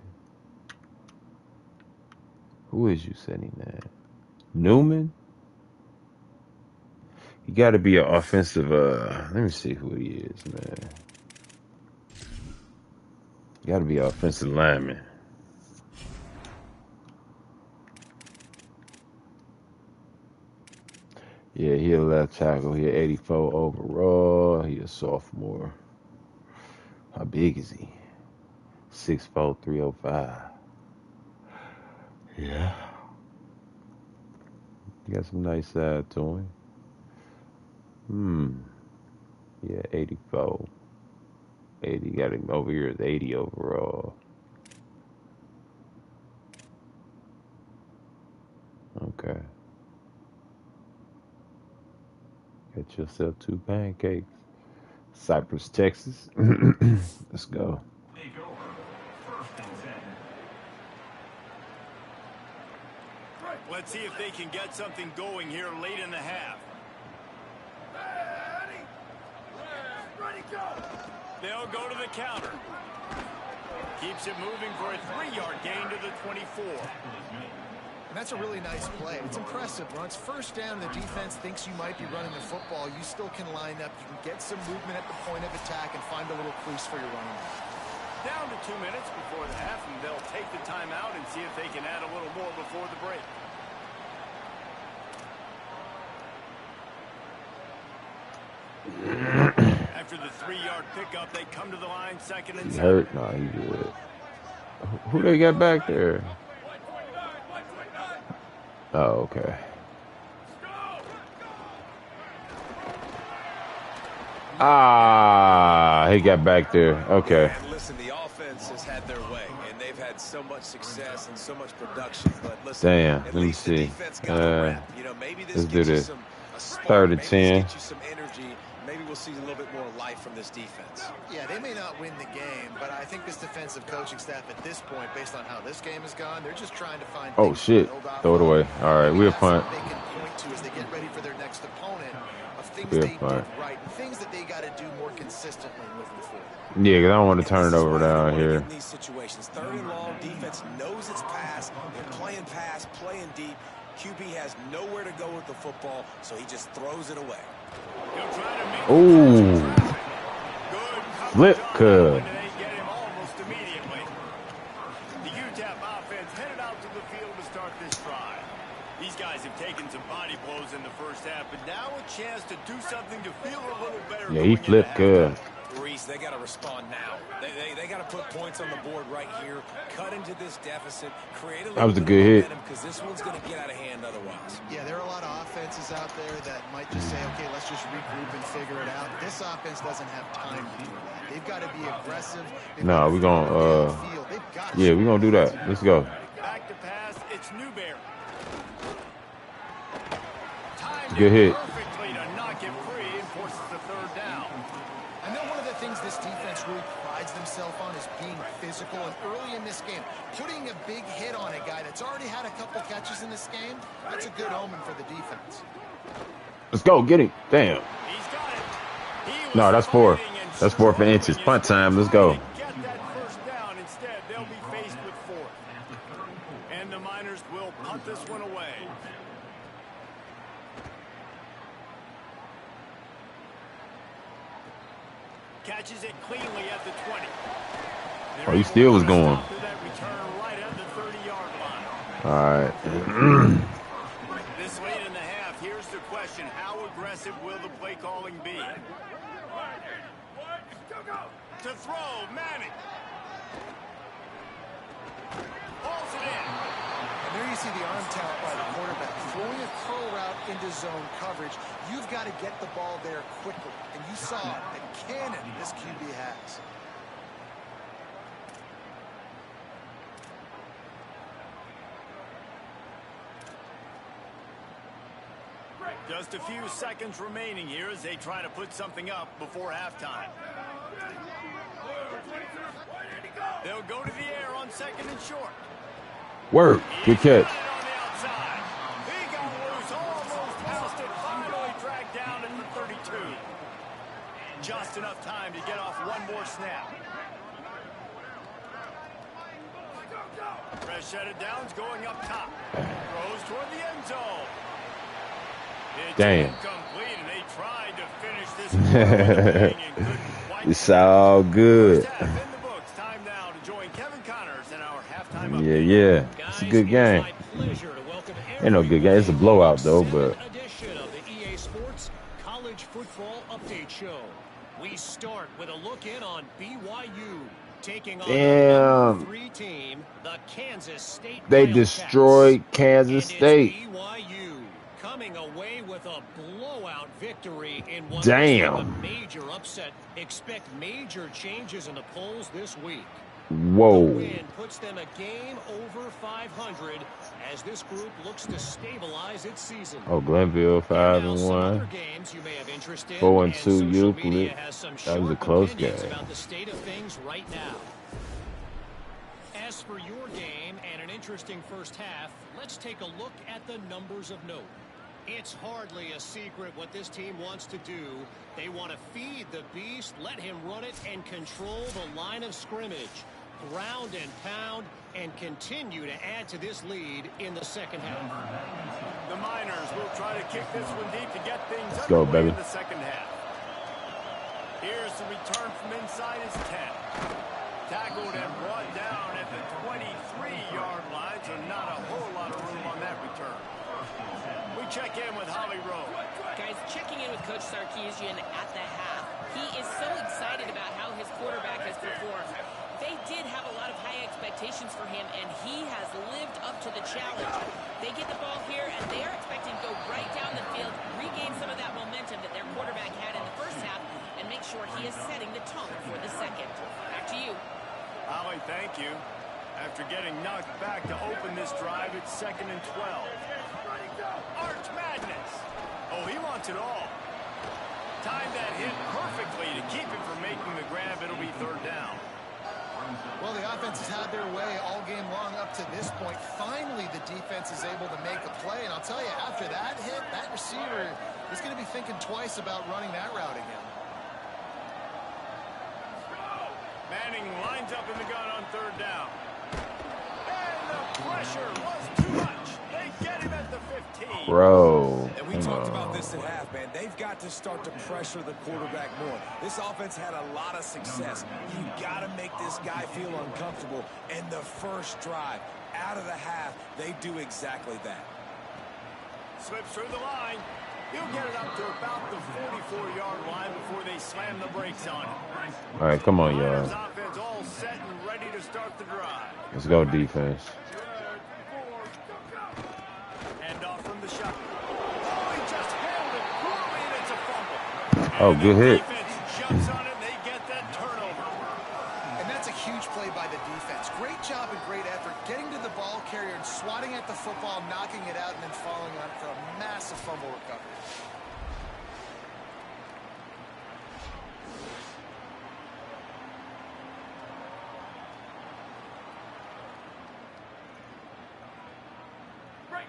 Who is you, 79? Newman? He got to be an offensive. Let me see who he is, man. Got to be an offensive lineman. Yeah, he a left tackle. He 84 overall. He a sophomore. How big is he? 6'4", 305. Yeah. He got some nice side to him. Yeah, 84. 80. Got him over here at 80 overall. Okay. Get yourself 2 pancakes. Cypress, Texas. Let's go. Take over. First and 10. Let's see if they can get something going here late in the half. Ready, go. They'll go to the counter. Keeps it moving for a 3-yard gain to the 24. And that's a really nice play. It's impressive. When it's first down, the defense thinks you might be running the football. You still can line up. You can get some movement at the point of attack and find a little crease for your running back. Down to 2 minutes before the half, and they'll take the timeout and see if they can add a little more before the break. After the 3-yard pickup, they come to the line, 2nd and 7. Hurt? No, he good. Who they got back there? Oh, okay. Ah, he got back there. Okay. And listen, the offense has had their way, and they've had so much success and so much production. But listen, Damn, let me see. Maybe this Let's do gives you this. some a spark, 3rd and maybe this 10. gets you some energy. Maybe we'll see a little bit more life from this defense. Yeah, they may not win the game, but I think this defensive coaching staff at this point, based on how this game has gone, they're just trying to find. Oh shit! Throw it away. All right, we'll punt. They can point to as they get ready for their next opponent of things We'll they punt. did right and things that they got to do more consistently moving forward. Yeah, because I don't want to turn it This is over why you down wanna here. get in these situations, 3rd and long, defense knows it's pass. They're playing pass, playing deep. QB has nowhere to go with the football, so he just throws it away. Ooh. Flip curve. And they get him almost immediately. The UTEP offense headed out to the field to start this drive. These guys have taken some body blows in the first half, but now a chance to do something to feel a little better. Yeah, he flipped good. Reese, they got to respond now. They got to put points on the board right here, cut into this deficit, create a That was a little good hit. because this one's going to get out of hand otherwise. Yeah, there are a lot of offenses out there that might just say, okay, let's just regroup and figure it out. This offense doesn't have time to do that. They've got to be aggressive. No, we're going to, yeah, we're going to do that. Let's go. Back to pass, it's Newberry. Good hit. Perfectly to knock him free and forces the 3rd down. I know one of the things this defense really prides themselves fun is being physical. And early in this game, putting a big hit on a guy that's already had a couple catches in this game, that's a good omen for the defense. Let's go. Get him. Damn. He's got it. No, that's 4. That's 4 for inches. Punt time. Let's go. Get that first down. Instead, they'll be faced with 4th. And the Miners will punt this one away. Catches it cleanly at the 20. Oh, he still was going. Right at the 30-yard line. All right. This late in the half, here's the question. How aggressive will the play calling be? To throw, Manning. Pulls it in. And there you see the arm talent by the quarterback. Throwing a curl route into zone coverage, you've got to get the ball there quickly. And you saw a cannon this QB has. Just a few seconds remaining here as they try to put something up before halftime. They'll go to the air on 2nd and short. Work. Good catch. On the outside. He got loose, almost passed it, finally dragged down at the 32. Just enough time to get off one more snap. Fresh set of downs going up top. Throws toward the end zone. Damn. Incomplete, and they tried to finish this and couldn't quite. It's all good. First half in the books. Time now to join Kevin Connors in our halftime update. Yeah. It's a good game. Ain't no good game. It's a blowout, though, but. Edition of the EA Sports College Football Update Show. We start with a look in on BYU taking on the number 3 team, the Kansas State. They Wildcats. destroyed Kansas State. BYU coming away with a blowout victory in what Damn. was a major upset. Expect major changes in the polls this week. Whoa. The win puts them a game over 500 as this group looks to stabilize its season. Oh, Glenville 5-1. 4-2 Euclid. That was a close game. About the state of things right now. As for your game and an interesting first half, let's take a look at the numbers of note. It's hardly a secret what this team wants to do. They want to feed the beast, let him run it, and control the line of scrimmage. Ground and pound, and continue to add to this lead in the second half. The Miners will try to kick this one deep to get things go, underway baby. in the second half. Here's the return from inside his 10. Tackled and brought down at the 23-yard line, so not a whole lot of room on that return. We check in with Holly Rowe. Guys, checking in with Coach Sarkisian at the half. He is so excited about how his quarterback has performed. They did have a lot of high expectations for him, and he has lived up to the challenge. They get the ball here, and they are expecting to go right down the field, regain some of that momentum that their quarterback had in the first half, and make sure he is setting the tone for the second. Back to you. Holly, thank you. After getting knocked back to open this drive, it's 2nd and 12. Arch Madness. Oh, he wants it all. Timed that hit perfectly to keep him from making the grab. It'll be 3rd down. Well, the offense has had their way all game long up to this point. Finally, the defense is able to make a play. And I'll tell you, after that hit, that receiver is going to be thinking twice about running that route again. Manning lines up in the gun on 3rd down. And the pressure was too much. They get him at the 15. Bro. And we talked about this at half, man. They've got to start to pressure the quarterback more. This offense had a lot of success. You got to make this guy feel uncomfortable. And the first drive, out of the half, they do exactly that. Slips through the line. He'll get it up to about the 44-yard line before they slam the brakes on it. All right, come on, y'all. Miners offense all set and ready to start the drive. Let's go, defense. Hand off from the shot. Oh, he just held it poorly, and it's a fumble. Oh, good hit. Defense jumps on it, and they get that turnover. And that's a huge play by the defense. Great job and great effort getting to the ball carrier and swatting at the football, knocking it out, and then falling on it for a massive fumble recovery.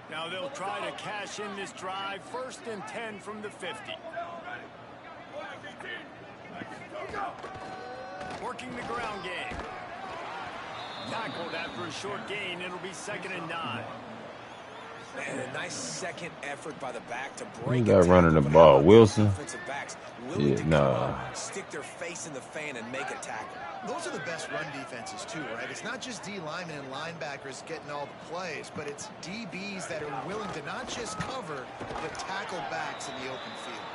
Now they'll try to cash in this drive. 1st and 10 from the 50. Working the ground game. Tackled after a short gain. It'll be 2nd and 9. And a nice second effort by the back to break Who's that running the ball? Wilson? Yeah, nah. Stick their face in the fan and make a tackle. Those are the best run defenses, too, right? It's not just D linemen and linebackers getting all the plays, but it's DBs that are willing to not just cover, but tackle backs in the open field.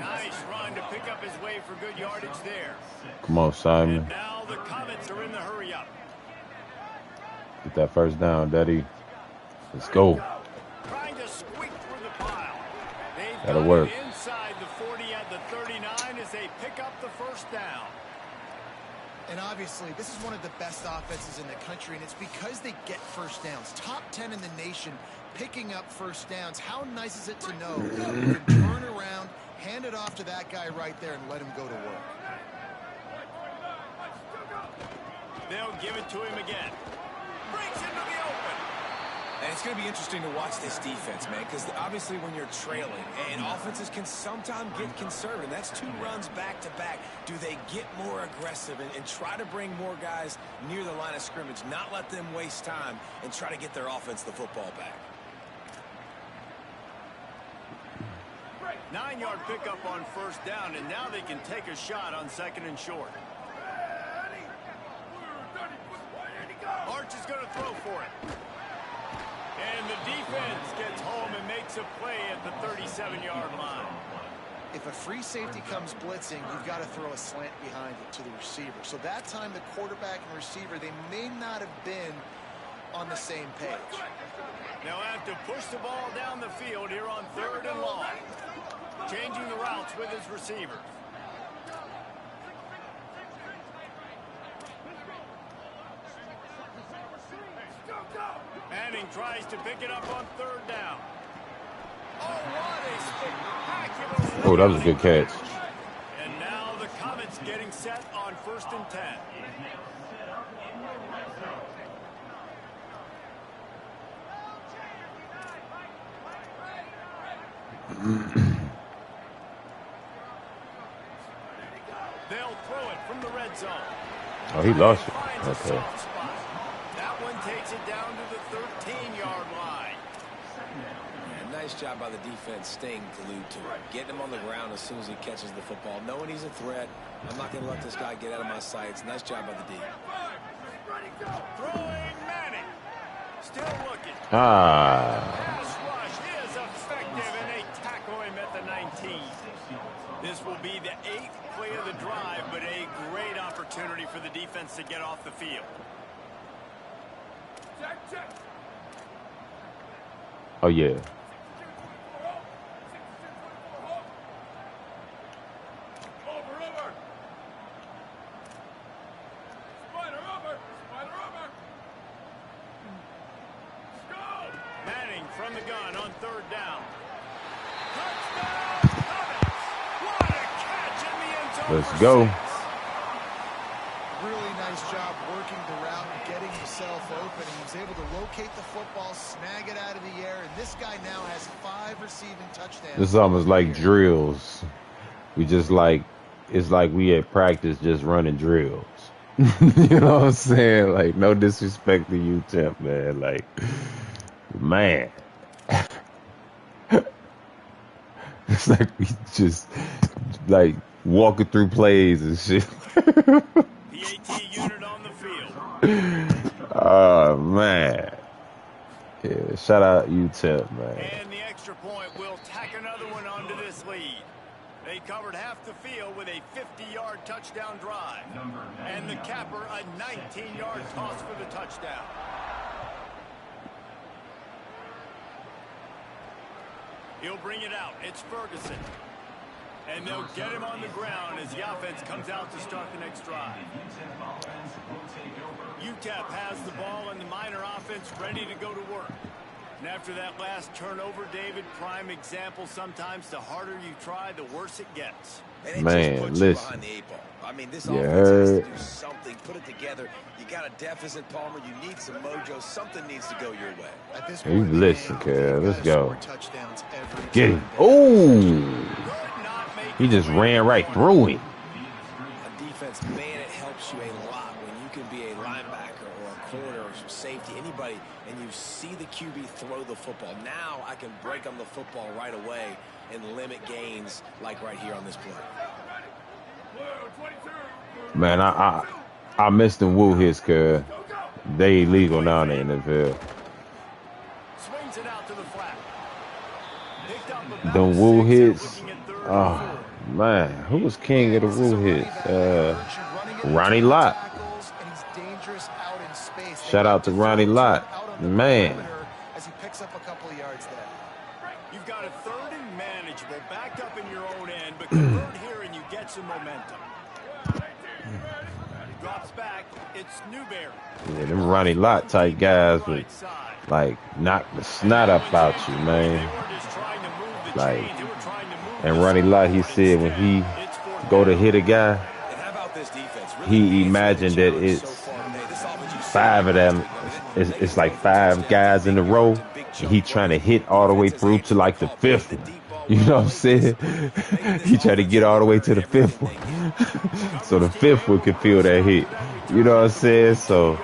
Nice run to pick up his way for good yardage there. Come on, Simon. And now the Comets are in the hurry up. Get that first down, Daddy. Let's go. Trying to squeak through the pile. That'll work. Inside the 40 at the 39 as they pick up the 1st down. And obviously, this is one of the best offenses in the country, and it's because they get first downs. Top 10 in the nation picking up first downs. How nice is it to know you can turn around, hand it off to that guy right there, and let him go to work. They'll give it to him again. Breaks into the open. And it's going to be interesting to watch this defense, man, because obviously when you're trailing, and offenses can sometimes get conservative. That's 2 runs back-to-back. Do they get more aggressive and try to bring more guys near the line of scrimmage, not let them waste time, and try to get their offense the football back? 9-yard pickup on 1st down, and now they can take a shot on 2nd and short. Arch is going to throw for it. And the defense gets home and makes a play at the 37-yard line. If a free safety comes blitzing, you've got to throw a slant behind it to the receiver. So that time the quarterback and receiver, they may not have been on the same page. They'll have to push the ball down the field here on 3rd and long. Changing the routes with his receivers. Manning tries to pick it up on 3rd down. Oh, what a spectacular... Oh, that was a good catch. And now the Comets getting set on 1st and 10. They'll throw it from the red zone. Oh, he lost it. Okay. That one takes it down to the 13-yard line. And nice job by the defense staying glued to it. Getting him on the ground as soon as he catches the football. Knowing he's a threat. I'm not going to let this guy get out of my sights. Nice job by the D. Throwing Manning. Still looking. Pass rush is effective, and they tackle him at the 19. This will be the 8th play of the drive, but a great opportunity for the defense to get off the field. Oh, yeah. Manning from the gun on 3rd down. Touchdown, Comets! What a catch in the end zone. Let's go. Really nice job working the route and getting himself open. He was able to locate the football, snag it out of the air, and this guy now has 5 receiving touchdowns. This is almost like drills. We just like, it's like we at practice just running drills. You know what I'm saying? Like, no disrespect to UTEP, man. Like, man. It's like we just, like, walking through plays and shit. The AT unit on the field. Oh, man. Yeah, shout out UTEP, man. And the extra point will tack another one onto this lead. They covered half the field with a 50-yard touchdown drive. And the capper, a 19-yard toss for the touchdown. He'll bring it out. It's Ferguson. And they'll get him on the ground as the offense comes out to start the next drive. UTEP has the ball and the minor offense ready to go to work. And after that last turnover, David, prime example, sometimes the harder you try, the worse it gets. And it Man, just puts you listen. behind the 8 ball. I mean, this You offense has to heard? do something, put it together. You got a deficit, Palmer. You need some mojo. Something needs to go your way. At this Hey, point in the listen, game, kid. they've Let's got to go. score touchdowns every Get time him. down. Oh! He just ran right through him. On defense, man, it helps you a lot when you can be a linebacker or a corner or some safety, anybody, and you see the QB throw the football. Now I can break on the football right away and limit gains like right here on this play. Man, I missed them woo hits, cuz they illegal now in the NFL. Swings it out to the flat. Them woo hits. Oh, man. Who was king of the woo hits? Ronnie Lott. Shout out to Ronnie Lott. Man. As he picks up a couple of yards there. You've got a third and manageable, backed up in your own end, but convert here and you get some momentum. Drops back. It's Newberry. Yeah, them Ronnie Lott type guys would like knock the snot up out you, man. Like, and Ronnie Lott, he said when he go to hit a guy, he imagined that it's 5 of them. It's like 5 guys in a row, and he trying to hit all the way through to like the 5th one. You know what I'm saying? He tried to get all the way to the 5th one, so the 5th one could feel that hit. You know what I'm saying? So,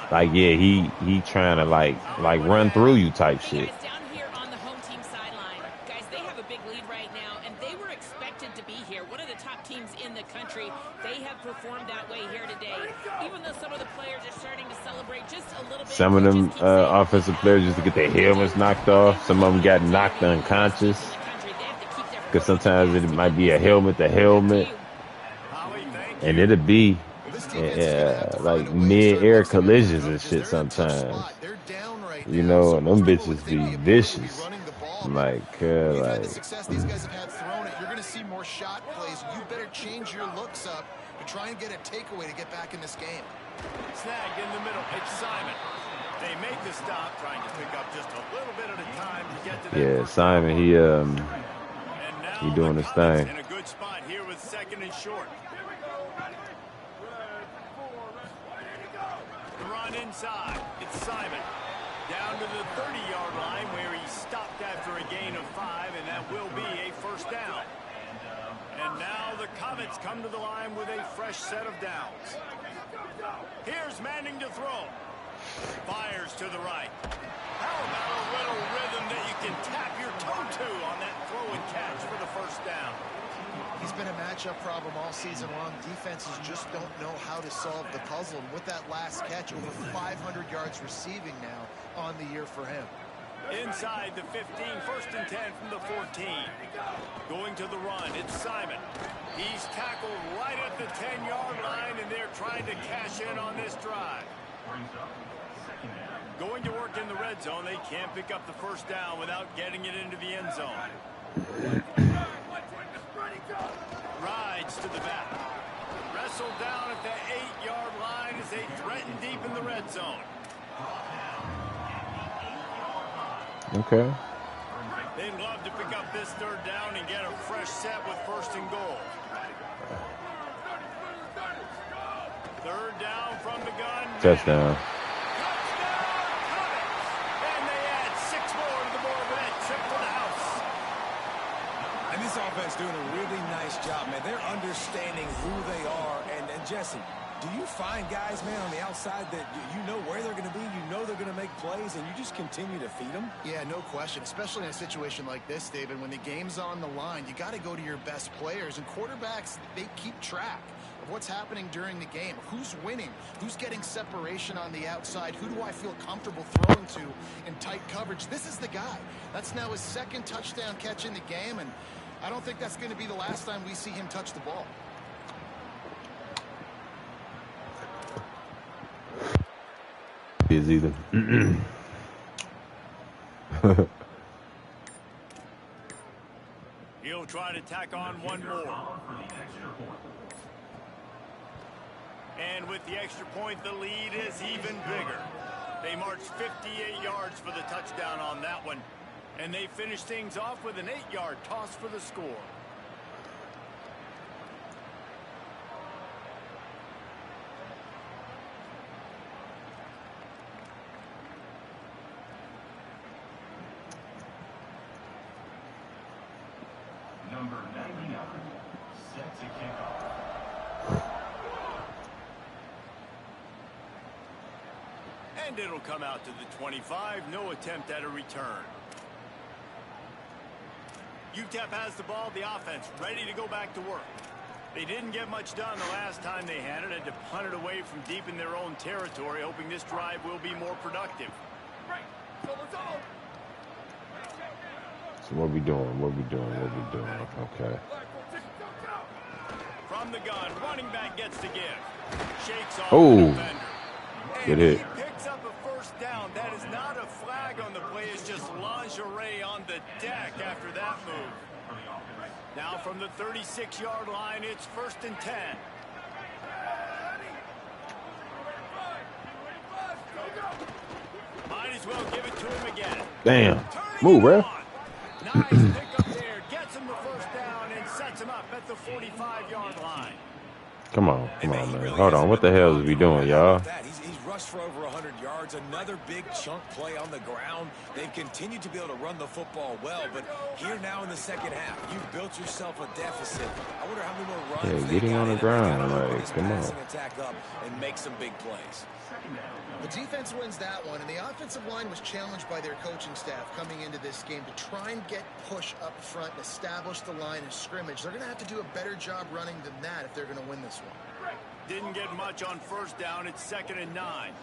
like, yeah, he trying to like run through you type shit. Down here on the home team sideline, guys, they have a big lead right now, and they were expected to be here. One of the top teams in the country. They have performed that way here today. Even though some of the players are starting to celebrate just a little bit. Some of them offensive players just to get their helmets knocked off. Some of them got knocked unconscious. Because sometimes it might be a helmet to helmet. And it'll be like mid-air collisions and shit sometimes. You know, and them bitches be vicious. Like, the success these guys have had throwing it, you're going to see more shot plays. You better change your looks up to try and get a takeaway to get back in this game. Snagged in the middle. It's Simon. They make the stop, trying to pick up just a little bit at a time to get to that. Yeah, Simon, he doing his thing. In a good spot here with 2nd and short. The run inside. It's Simon. Down to the 30-yard line where he stopped after a gain of 5, and that will be a first down. And now the Comets come to the line with a fresh set of downs. Here's Manning to throw. Fires to the right. How about a little rhythm that you can tap your toe to on that throw and catch for the first down? He's been a matchup problem all season long. Defenses just don't know how to solve the puzzle. And with that last catch, over 500 yards receiving now on the year for him. Inside the 15, 1st and 10 from the 14. Going to the run, it's Simon. He's tackled right at the 10-yard line, and they're trying to cash in on this drive. Going to work in the red zone. They can't pick up the first down without getting it into the end zone. Rides to the back. Wrestled down at the 8-yard line as they threaten deep in the red zone. Okay. They'd love to pick up this 3rd down and get a fresh set with 1st and goal. 3rd down from the gun. Touchdown. And they add 6 more to the board with that trip to the house. And this offense doing a really nice job, man. They're understanding who they are. And Jesse, do you find guys, man, on the outside that you know where they're going to be, you know they're going to make plays, and you just continue to feed them? Yeah, no question, especially in a situation like this, David. When the game's on the line, you got to go to your best players. And quarterbacks, they keep track of what's happening during the game. Who's winning? Who's getting separation on the outside? Who do I feel comfortable throwing to in tight coverage? This is the guy. That's now his 2nd touchdown catch in the game, and I don't think that's going to be the last time we see him touch the ball. Is either. He'll try to tack on one more. And with the extra point, the lead is even bigger. They marched 58 yards for the touchdown on that one. And they finished things off with an 8-yard toss for the score. Number 99, set to kick off. And it'll come out to the 25. No attempt at a return. UTEP has the ball, the offense ready to go back to work. They didn't get much done the last time they had it to punt it away from deep in their own territory, hoping this drive will be more productive. So what we doing? Okay. From the gun, running back gets the give. Shakes off Oh. the defender. Good And hit. he picks up a first down. That is not a flag on the play. It's just lingerie on the deck after that move. Now from the 36-yard line, it's 1st and 10. Might as well give it to him again. Damn. Move, bro. Nice pickup there. Gets him the first down and sets him up at the 45-yard line. Come on, man. Hold on. What the hell is we doing, y'all? He's rushed for over 100 yards. Another big chunk play on the ground. They've continued to be able to run the football well, but here now in the second half, you've built yourself a deficit. I wonder how many more runs Yeah, getting on the ground. Like, come on. Attack up and make some big plays. The defense wins that one, and the offensive line was challenged by their coaching staff coming into this game to try and get push up front and establish the line of scrimmage. They're going to have to do a better job running than that if they're going to win this one. Didn't get much on first down. It's 2nd and 9.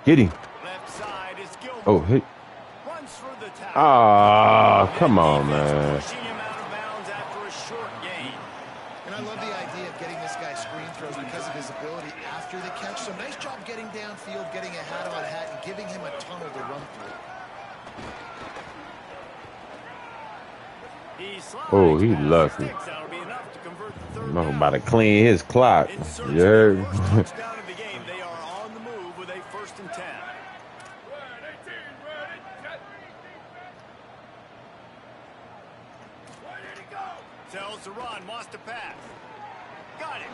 Hit him. Left side is Gilbert. Oh, hit. Runs through the tackle. Ah, come on, Defense man. pushing him out of bounds after a short gain. And I love the idea of getting this guy screen throws because of his ability after the catch. So nice job getting downfield, getting a hat-on-hat, and giving him a tunnel to run through. Oh, he lucky. I'm about to clean his clock. Yeah. Touchdown of the game. They are on the move with a 1st and 10. Tells to run, wants to pass. Got it.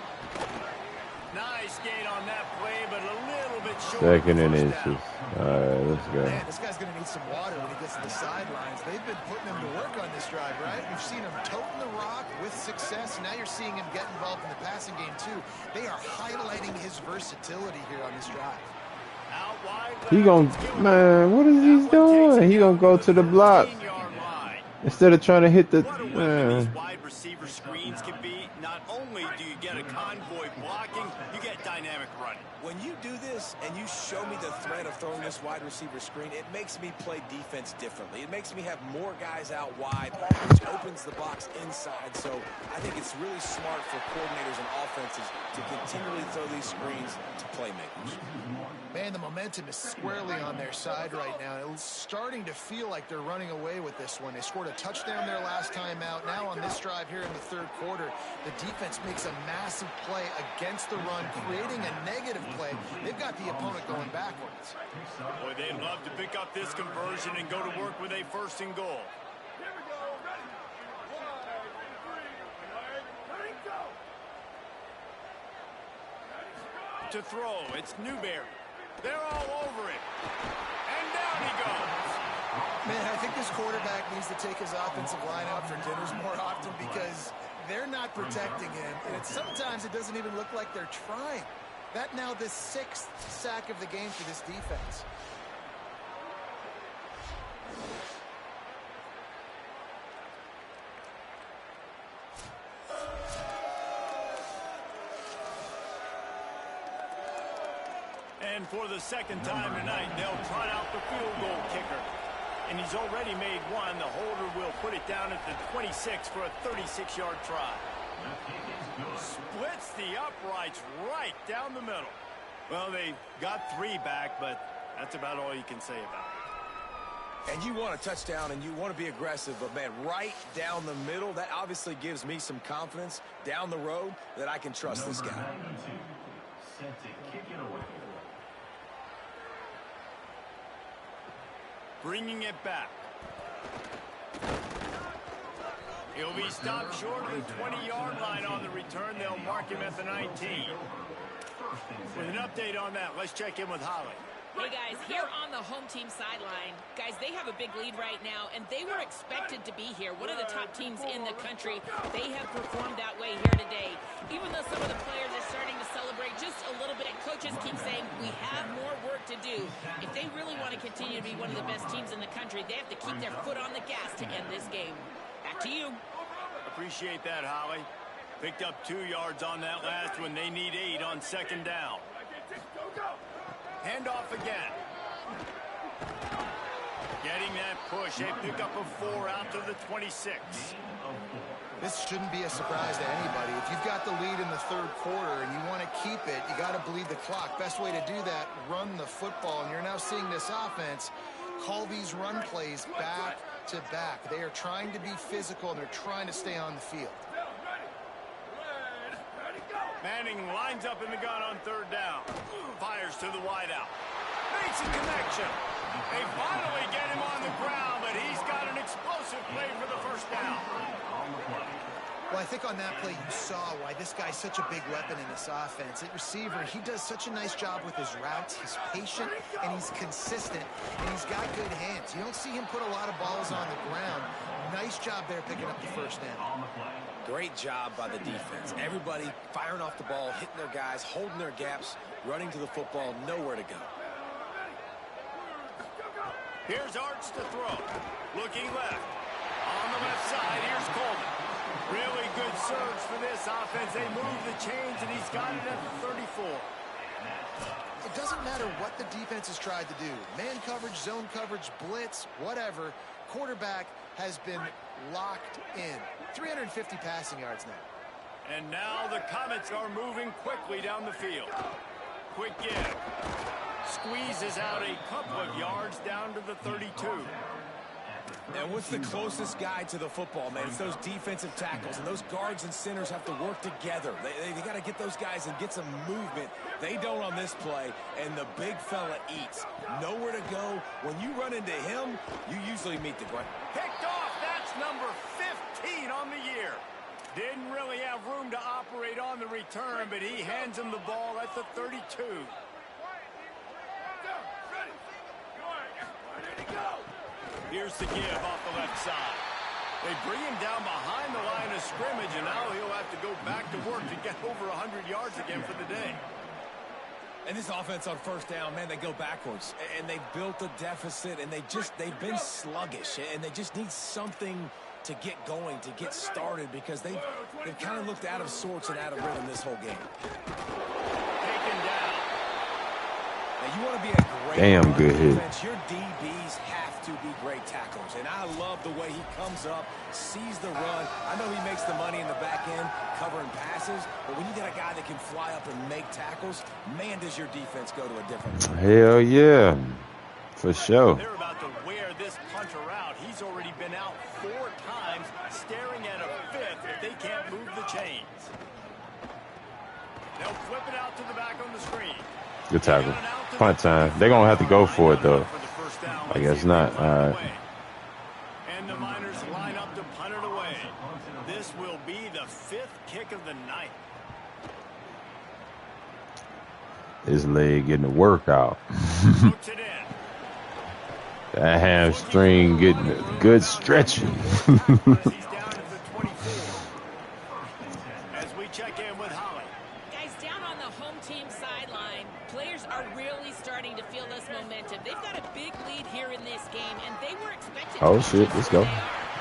Nice gain on that play, but a little bit short. 2nd and inches. All right, let's go. Man, this guy's going to need some water when he gets to the sidelines. They've been putting him to work on this drive, right? We've seen him toting the rock with success. Now you're seeing him get involved in the passing game, too. They are highlighting his versatility here on this drive. He gonna, man, what is he doing? He gonna go to the block instead of trying to hit the, man. Wide receiver screens can be. Not only do you get a convoy blocking, you get dynamic running. When you do this and you show me the threat of throwing this wide receiver screen, it makes me play defense differently. It makes me have more guys out wide, which opens the box inside. So I think it's really smart for coordinators and offenses to continually throw these screens to playmakers. Man, the momentum is squarely on their side right now. It's starting to feel like they're running away with this one. They scored a touchdown their last time out. Now on this drive here in the 3rd quarter, the defense makes a massive play against the run, creating a negative play. They've got the opponent going backwards. Boy, they'd love to pick up this conversion and go to work with a 1st and goal. To throw, it's Newberry. They're all over it. And down he goes. Man, I think this quarterback needs to take his offensive line out for dinners more often because they're not protecting him. And sometimes it doesn't even look like they're trying. That now the 6th sack of the game for this defense. And for the 2nd time tonight, they'll trot out the field goal kicker. And he's already made one. The holder will put it down at the 26 for a 36-yard try. Splits the uprights right down the middle. Well, they got 3 back, but that's about all you can say about it. And you want a touchdown and you want to be aggressive, but, man, right down the middle, that obviously gives me some confidence down the road that I can trust this guy. Set to kick it away. Bringing it back. He'll be stopped short of the 20-yard line on the return. They'll mark him at the 19. With an update on that, let's check in with Holly. Hey, guys, here on the home team sideline, guys, they have a big lead right now, and they were expected to be here. One of the top teams in the country. They have performed that way here today. Even though some of the players are starting to celebrate just a little bit, coaches keep saying we have more work to do. If they really want to continue to be one of the best teams in the country, they have to keep their foot on the gas to end this game. Back to you. Appreciate that, Holly. Picked up 2 yards on that last one. They need 8 on second down. Hand off again. Getting that push. They pick up a 4 out to the 26. This shouldn't be a surprise to anybody. If you've got the lead in the third quarter and you want to keep it, you got to bleed the clock. Best way to do that, run the football. And you're now seeing this offense call these run plays back to back. They are trying to be physical, and they're trying to stay on the field. Manning lines up in the gun on third down. Fires to the wideout. Makes a connection. They finally get him on the ground, but he's got an explosive play for the first down. Well, I think on that play you saw why this guy's such a big weapon in this offense. At receiver, he does such a nice job with his routes. He's patient, and he's consistent, and he's got good hands. You don't see him put a lot of balls on the ground. Nice job there picking up the first down. Great job by the defense. Everybody firing off the ball, hitting their guys, holding their gaps, running to the football, nowhere to go. Here's Arts to throw. Looking left. On the left side, here's Coleman. Really good surge for this offense. They move the chains, and he's got it at the 34. It doesn't matter what the defense has tried to do. Man coverage, zone coverage, blitz, whatever. Quarterback has been locked in. 350 passing yards now. And now the Comets are moving quickly down the field. Quick give. Squeezes out a couple of yards down to the 32. And what's the closest guy to the football, man? It's those defensive tackles, and those guards and centers have to work together. They got to get those guys and get some movement. They don't on this play, and the big fella eats. Nowhere to go. When you run into him, you usually meet the ground. Picked off. That's number 15 on the year. Didn't really have room to operate on the return, but he hands him the ball at the 32. Here's the give off the left side. They bring him down behind the line of scrimmage, and now he'll have to go back to work to get over 100 yards again for the day. And this offense on first down, man, they go backwards. And they've built a deficit, and they've been sluggish. And they just need something to get going, to get started, because they've kind of looked out of sorts and out of rhythm this whole game. Taken down. Now, you want to be a great damn good hit. defense. Your DBs have to be great tacklers. And I love the way he comes up, sees the run. I know he makes the money in the back end covering passes, but when you get a guy that can fly up and make tackles, man, does your defense go to a different level. Hell yeah. For sure. They're about to wear this punter out. He's already been out 4 times, staring at a 5th if they can't move the chains. They'll flip it out to the back on the screen. Good tackle. Punt time. They're going to have to go for it, though. I guess not. All right. And the Miners line up to punt it away. This will be the 5th kick of the night. His leg getting a workout. Puts it in. That hamstring getting a good stretching. He's down at the 24. As we check in with Holly. Guys, down on the home team sideline, players are really starting to feel this momentum. They've got a big lead here in this game, and they were expected to Oh, shit. Let's go.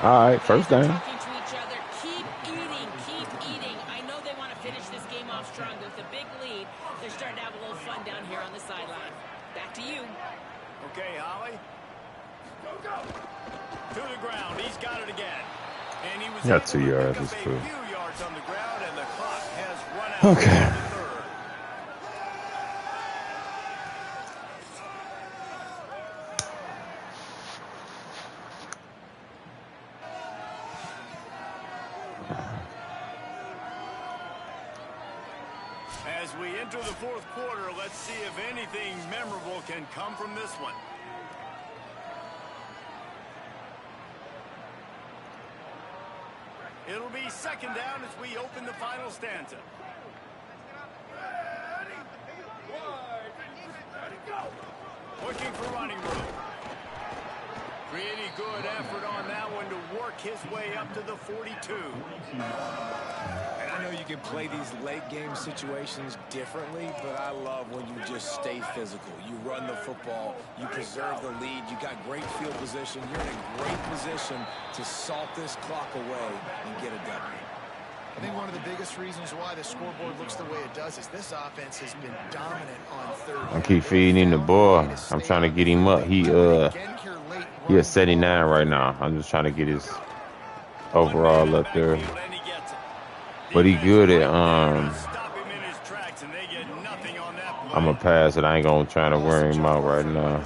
All right. First down. talking to each other. Keep eating. Keep eating. I know they want to finish this game off strong with a big lead. They're starting to have a little fun down here on the sideline. Back to you. Okay, Holly. To the ground. He's got it again. And he was Got able 2 to yards. pick up That's a cool. few yards on the ground, and the clock has run out. Okay. in the third. As we enter the fourth quarter, let's see if anything memorable can come from this one. It'll be second down as we open the final stanza. Looking for running room. Pretty good effort on that one to work his way up to the 42. And I know you can play these late game situations differently, but I love when you just stay physical. You run the football, you preserve the lead, you got great field position, you're in a great position to salt this clock away and get a W. I think one of the biggest reasons why the scoreboard looks the way it does is this offense has been dominant on third. I keep feeding him the ball. I'm trying to get him up. He at 79 right now. I'm just trying to get his overall up there. But he good at I'm gonna pass it. I ain't gonna try to wear him out right now.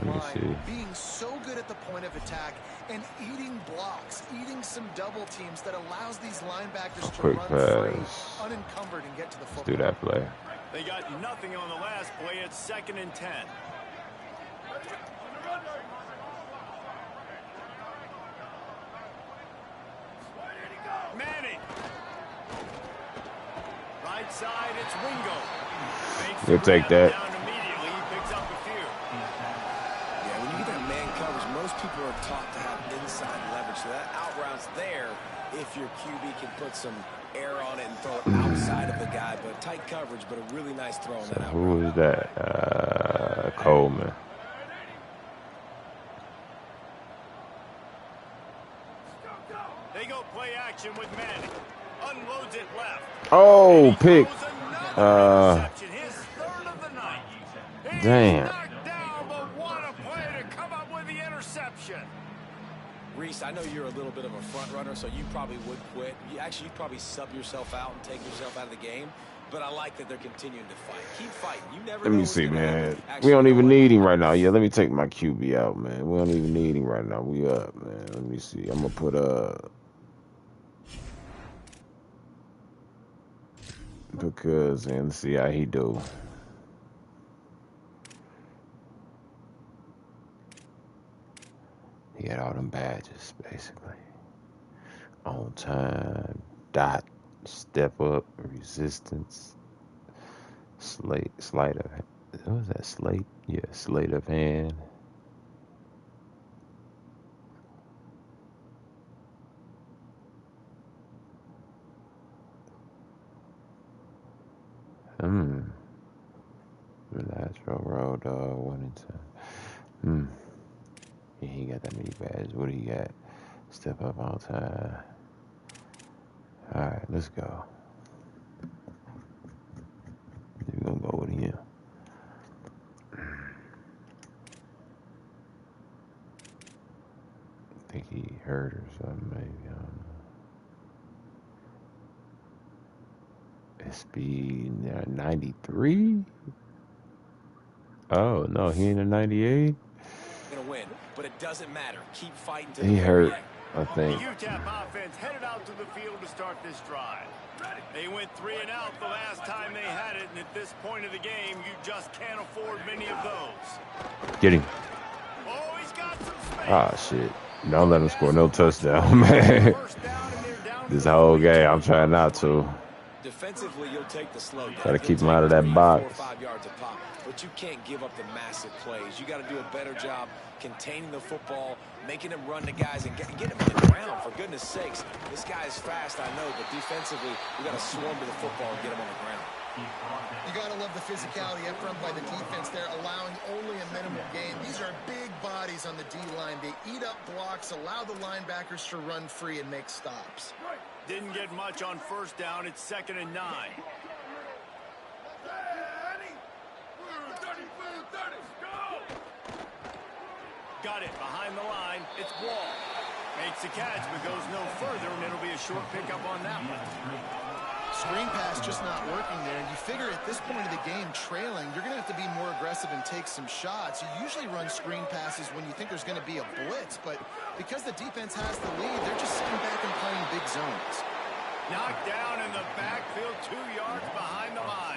Let me see. Being so good at the point of attack and eating blocks, eating some double teams that allows these linebackers to Quick run free, pass. unencumbered and get to the football. Let's do that play. They got nothing on the last play. It's 2nd and 10. Manning. Right side, it's Wingo. He'll take that. Down immediately. He picks up a few. Yeah, when you get that man coverage, most people are taught to have inside leverage. So that out route's there if your QB can put some air on it and throw it outside of the guy. But tight coverage, but a really nice throw on that out Who is that? Coleman. They go play action with Manning. Unloads it left. Oh, pick. His third of the night. He's Damn. knocked down, but what a play to come up with the interception. Reese, I know you're a little bit of a front runner, so you probably would quit. You'd probably sub yourself out and take yourself out of the game. But I like that they're continuing to fight. Keep fighting. You never Let know me what's see, gonna man. happen. We don't Actually, even you know need him right now. Yeah, let me take my QB out, man. We don't even need him right now. We up, man. Let me see. I'm gonna put because and see how he do. He had all them badges, basically. On time, dot, step up, resistance, sleight of, what was that, slate? Yeah, sleight of hand. Lateral road dog, 1 and 10. He ain't got that many badges. What do he got? Step up on time. Alright, let's go. We're gonna go with him. I think he hurt or something, maybe. I don't know. SB 93? Oh, no, he ain't a 98? gonna win, but it doesn't matter. Keep fighting to He the hurt, end. I think. The UTEP offense headed out to the field to start this drive. They went 3 and out the last time they had it, and at this point of the game, you just can't afford many of those. Get him. Oh, he's got some space. Ah, shit. Don't let him score no touchdown, man. This whole game, I'm trying not to. Defensively, you'll take the slow down. Try to keep him You'll out of take that 3, box. 4, 5 yards a pop, but you can't give up the massive plays. You got to do a better job containing the football, making him run the guys, and get him on the ground. For goodness sakes, this guy is fast, I know, but defensively, we got to swarm to the football and get him on the ground. You got to love the physicality up front by the defense there, allowing only a minimal gain. These are big bodies on the D-line. They eat up blocks, allow the linebackers to run free and make stops. Didn't get much on first down. It's 2nd and 9. Got it behind the line. It's Wall. Makes the catch, but goes no further, and it'll be a short pickup on that one. Screen pass just not working there. And you figure at this point of the game, trailing, you're going to have to be more aggressive and take some shots. You usually run screen passes when you think there's going to be a blitz, but because the defense has the lead, they're just sitting back and playing big zones. Knocked down in the backfield, 2 yards behind the line.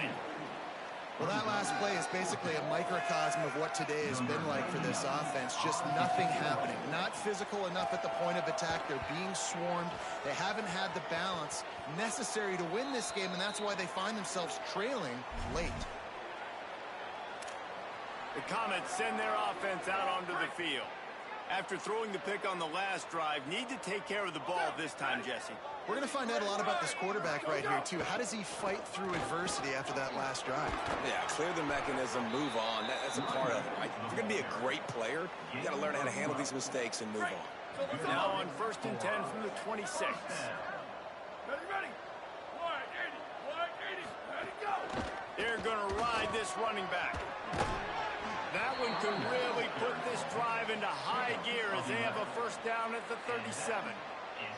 Well, that last play is basically a microcosm of what today has been like for this offense. Just nothing happening. Not physical enough at the point of attack. They're being swarmed. They haven't had the balance necessary to win this game, and that's why they find themselves trailing late. The Comets send their offense out onto the field. After throwing the pick on the last drive, need to take care of the ball this time, Jesse. We're going to find out a lot about this quarterback right here, too. How does he fight through adversity after that last drive? Yeah, clear the mechanism, move on. That's a part of it, right? If you're going to be a great player, you got to learn how to handle these mistakes and move on. Now on 1st and 10 from the 26. Ready. Ready, go. They're going to ride this running back. That one could really put this drive into high gear as they have a first down at the 37.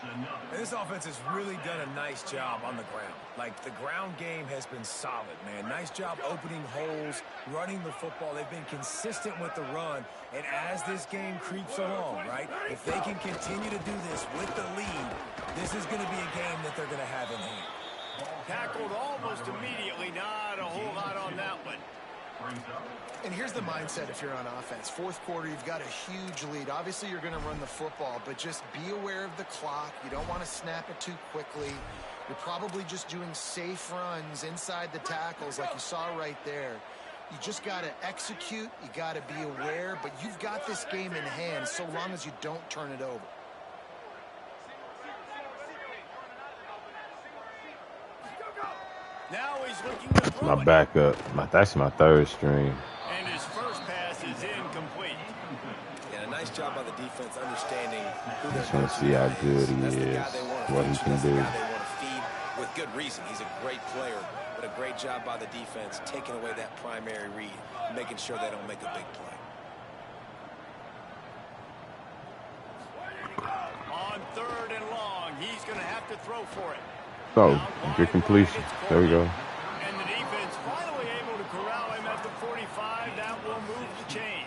And this offense has really done a nice job on the ground. Like, the ground game has been solid, man. Nice job opening holes, running the football. They've been consistent with the run. And as this game creeps along, right, if they can continue to do this with the lead, this is going to be a game that they're going to have in hand. Tackled almost immediately. Not a whole lot on that one. And here's the mindset if you're on offense. Fourth quarter, you've got a huge lead. Obviously, you're going to run the football, but just be aware of the clock. You don't want to snap it too quickly. You're probably just doing safe runs inside the tackles like you saw right there. You just got to execute. You got to be aware, but you've got this game in hand so long as you don't turn it over. Now he's looking to throw My backup. That's my third string. And his first pass is incomplete. Yeah, a nice job by the defense understanding who they're Just want to see how good he is, what he can do. They want to feed with good reason. He's a great player, but a great job by the defense taking away that primary read, making sure they don't make a big play. On 3rd and long, he's going to have to throw for it. Oh, good completion. There we go. And the defense finally able to corral him at the 45. That will move the chain.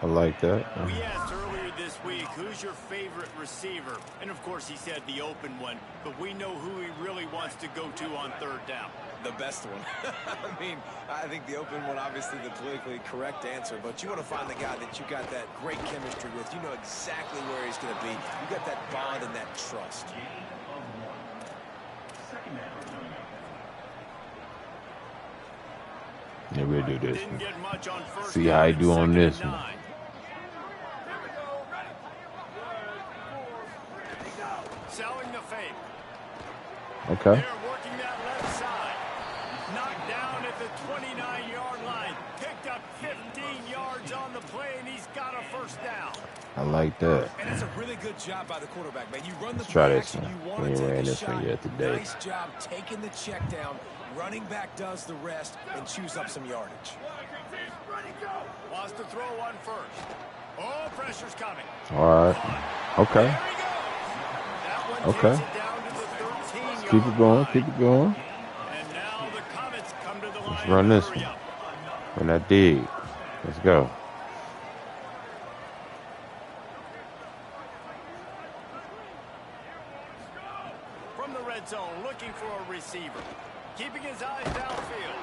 I like that. We asked earlier this week, who's your favorite receiver? And, of course, he said the open one. But we know who he really wants to go to on 3rd down. The best one. I mean, I think the open one, obviously the politically correct answer, but you want to find the guy that you got that great chemistry with. You know exactly where he's going to be. You got that bond and that trust. Yeah, we'll do this Didn't one. get much on first See how he down do and on 2nd this and one. 9. Selling the fake. Okay. They're working that left side. Knocked down at the 29-yard line. Picked up 15 yards on the play, and he's got a first down. I like that. And it's a really good job by the quarterback, man. You run the Let's try play this action, one. you want We to ain't take ran a this one shot. yet today. Nice job taking the check down. Running back does the rest and chews up some yardage. Wants to throw one first. Oh, pressure's coming. All right. Okay. There he goes. That one Okay. takes it down to the 13-yard Keep it going. line. Keep it going. And now the Comets come to the line. Let's run to this hurry one. up. Run that dig. Let's go. From the red zone, looking for a receiver. Keeping his eyes downfield.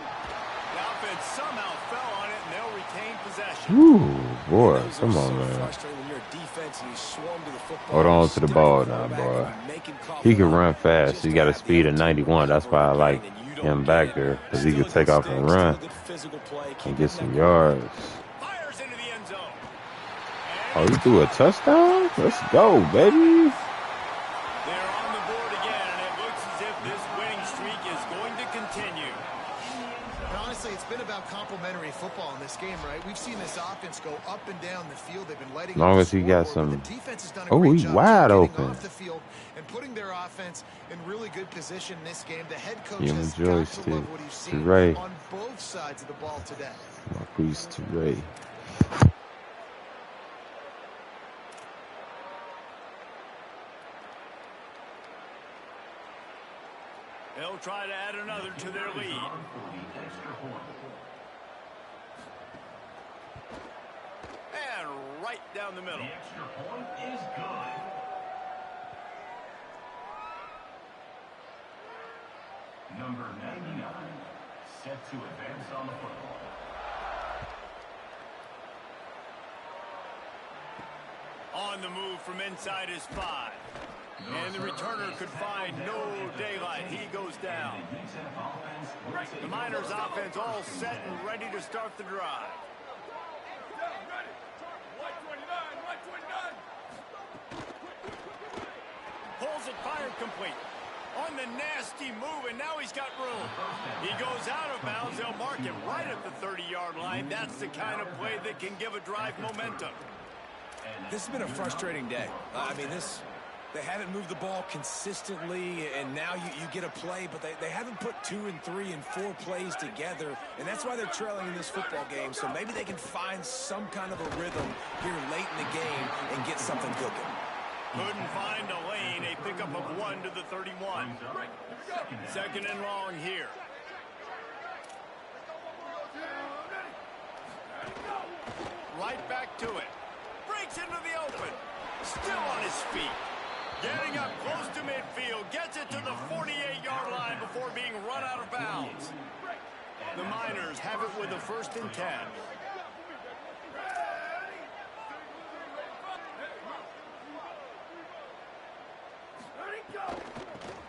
The offense somehow fell on it, and they'll retain possession. Woo, boy. Those Come are on, so man. frustrating when you're a defense and you swarm to the football. Hold on to the Still ball the now, quarterback boy. making calls He can for run it. fast. Just He got a have the speed of opportunity 91. That's why I over like again, and you don't him get back it. there, because he Still can a take good off and stick, still a run good physical play, and keeping get some that yards. Fires into the end zone. Oh, he threw a touchdown? Let's go, baby. They're on the board again, and it looks as if this winning streak is going to continue. And honestly, it's been about complementary football in this game, right? We've seen this offense go up and down the field. They've been letting As long up as the he got scoreboard, some. but the defense has done a Oh, great he's job wide getting open. off the field and putting their offense in really good position in this game. The head coach Give him has a got to joystick love what he's to seen Ray. on both sides of the ball today. Marquise to Ray. They'll try to add another to their lead. And right down the middle. Number 99 sets to advance on the football. On the move from inside his 5. And the returner could find no daylight. He goes down. The Miners offense all set and ready to start the drive. Pulls it, fired complete. On the nasty move, and now he's got room. He goes out of bounds. They'll mark it right at the 30-yard line. That's the kind of play that can give a drive momentum. This has been a frustrating day. They haven't moved the ball consistently, and now you get a play, but they haven't put 2 and 3 and 4 plays together, and that's why they're trailing in this football game. So maybe they can find some kind of a rhythm here late in the game and get something cooking. Couldn't find a lane. A pickup of 1 to the 31. Second and long here. Right back to it. Breaks into the open. Still on his feet. Getting up close to midfield. Gets it to the 48-yard line before being run out of bounds. The Miners have it with a 1st and 10.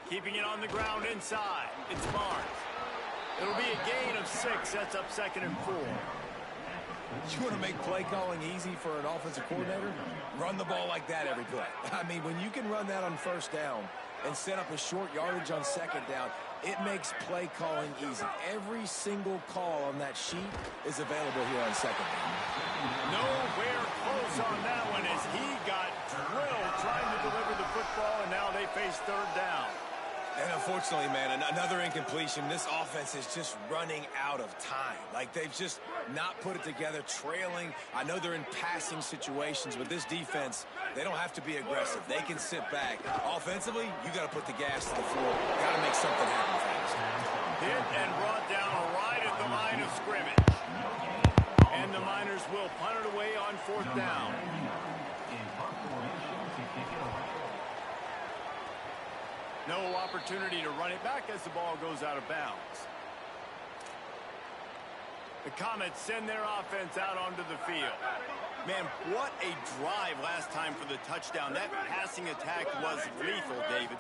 Keeping it on the ground inside. It's Barnes. It'll be a gain of 6. Sets up 2nd and 4. You want to make play calling easy for an offensive coordinator? Run the ball like that every play. When you can run that on 1st down and set up a short yardage on 2nd down, it makes play calling easy. Every single call on that sheet is available here on 2nd down. Nowhere close on that one as he got drilled trying to deliver the football, and now they face 3rd down. And unfortunately, man, another incompletion. This offense is just running out of time. They've just not put it together, trailing. I know they're in passing situations, but this defense, they don't have to be aggressive. They can sit back. Offensively, you got to put the gas to the floor. Got to make something happen fast. Hit and brought down right at the line of scrimmage. And the Miners will punt it away on 4th down. No opportunity to run it back as the ball goes out of bounds. The Comets send their offense out onto the field. Man, what a drive last time for the touchdown. That passing attack was lethal, David.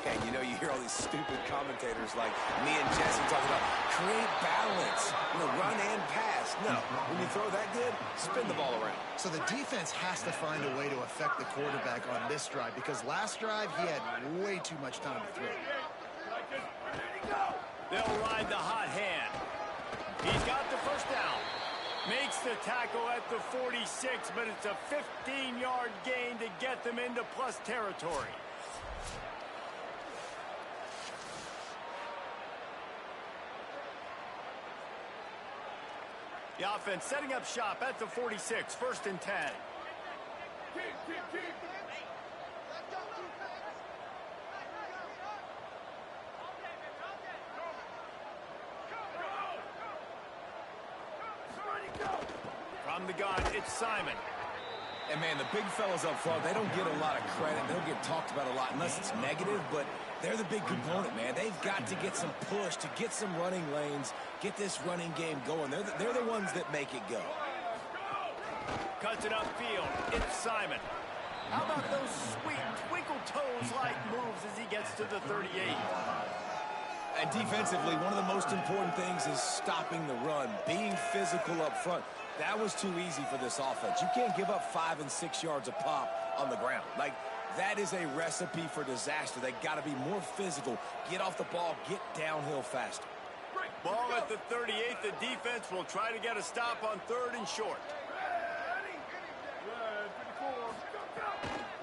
Yeah, you hear all these stupid commentators like me and Jesse talking about create balance, run and pass. No, when you throw that good, spin the ball around. So the defense has to find a way to affect the quarterback on this drive, because last drive he had way too much time to throw. They'll ride the hot hand. He's got the 1st down. Makes the tackle at the 46, but it's a 15-yard gain to get them into plus territory. The offense setting up shop at the 46, 1st and 10. Keep. From the gun, it's Simon. And, man, the big fellas up front, they don't get a lot of credit. They don't get talked about a lot unless it's negative, but they're the big component, man. They've got to get some push, to get some running lanes, get this running game going. They're the ones that make it go. Cuts it upfield. It's Simon. How about those sweet twinkle toes-like moves as he gets to the 38? And defensively, one of the most important things is stopping the run, being physical up front. That was too easy for this offense. You can't give up 5 and 6 yards a pop on the ground. That is a recipe for disaster. They got to be more physical, get off the ball, get downhill faster. Ball at the 38. The defense will try to get a stop on 3rd and short.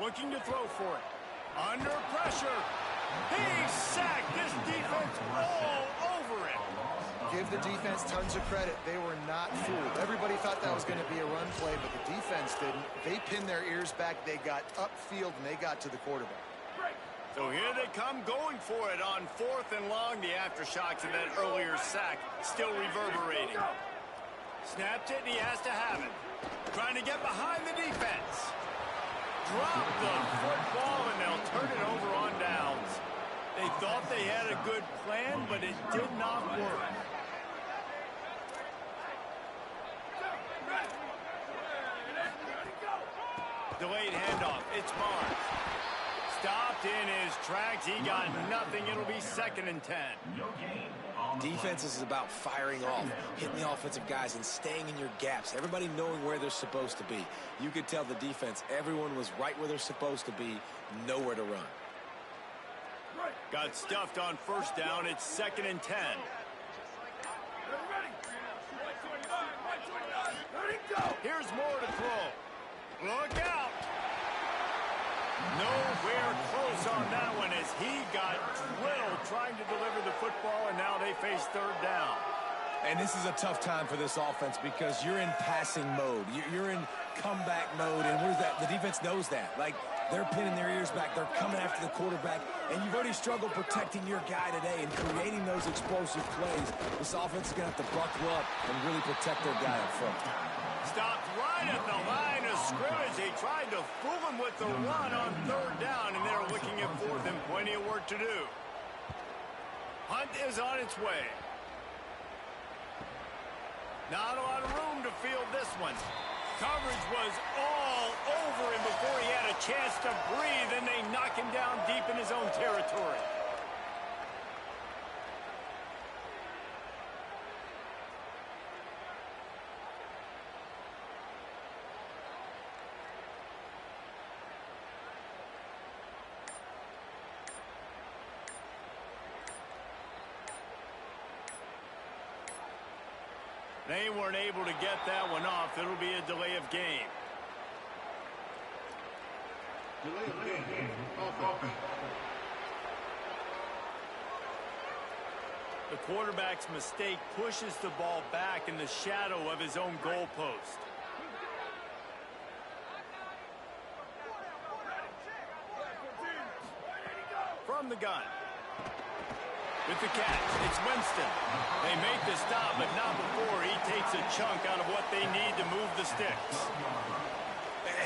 Looking to throw for it. Under pressure. He's sacked. This defense all over it. Give the defense tons of credit. They were not fooled. Everybody thought that was going to be a run play, but the defense didn't. They pinned their ears back. They got upfield, and they got to the quarterback. So here they come going for it on 4th and long. The aftershocks of that earlier sack still reverberating. Snapped it, and he has to have it. Trying to get behind the defense. Drop the football, and they'll turn it over on downs. They thought they had a good plan, but it did not work. Delayed handoff. It's Barnes. Stopped in his tracks. He got nothing. It'll be 2nd and 10. Defense is about firing off, hitting the offensive guys, and staying in your gaps. Everybody knowing where they're supposed to be. You could tell the defense, everyone was right where they're supposed to be, nowhere to run. Got stuffed on 1st down. It's 2nd and 10. Here's more to throw. Look out. Nowhere close on that one as he got drilled trying to deliver the football, and now they face 3rd down. And this is a tough time for this offense because you're in passing mode. You're in comeback mode, and where's that? The defense knows that. Like, they're pinning their ears back. They're coming after the quarterback, and you've already struggled protecting your guy today and creating those explosive plays. This offense is going to have to buckle up and really protect their guy up front. Stopped right at the line of scrimmage. They tried to fool him with the run on 3rd down, and they're looking at 4th and plenty of work to do. Hunt is on its way. Not a lot of room to field this one. Coverage was all over him before he had a chance to breathe, and they knock him down deep in his own territory. They weren't able to get that one off. It'll be a delay of game. Delay of game. Offense. The quarterback's mistake pushes the ball back in the shadow of his own goalpost. From the gun. With the catch, it's Winston. They make the stop, but not before he takes a chunk out of what they need to move the sticks.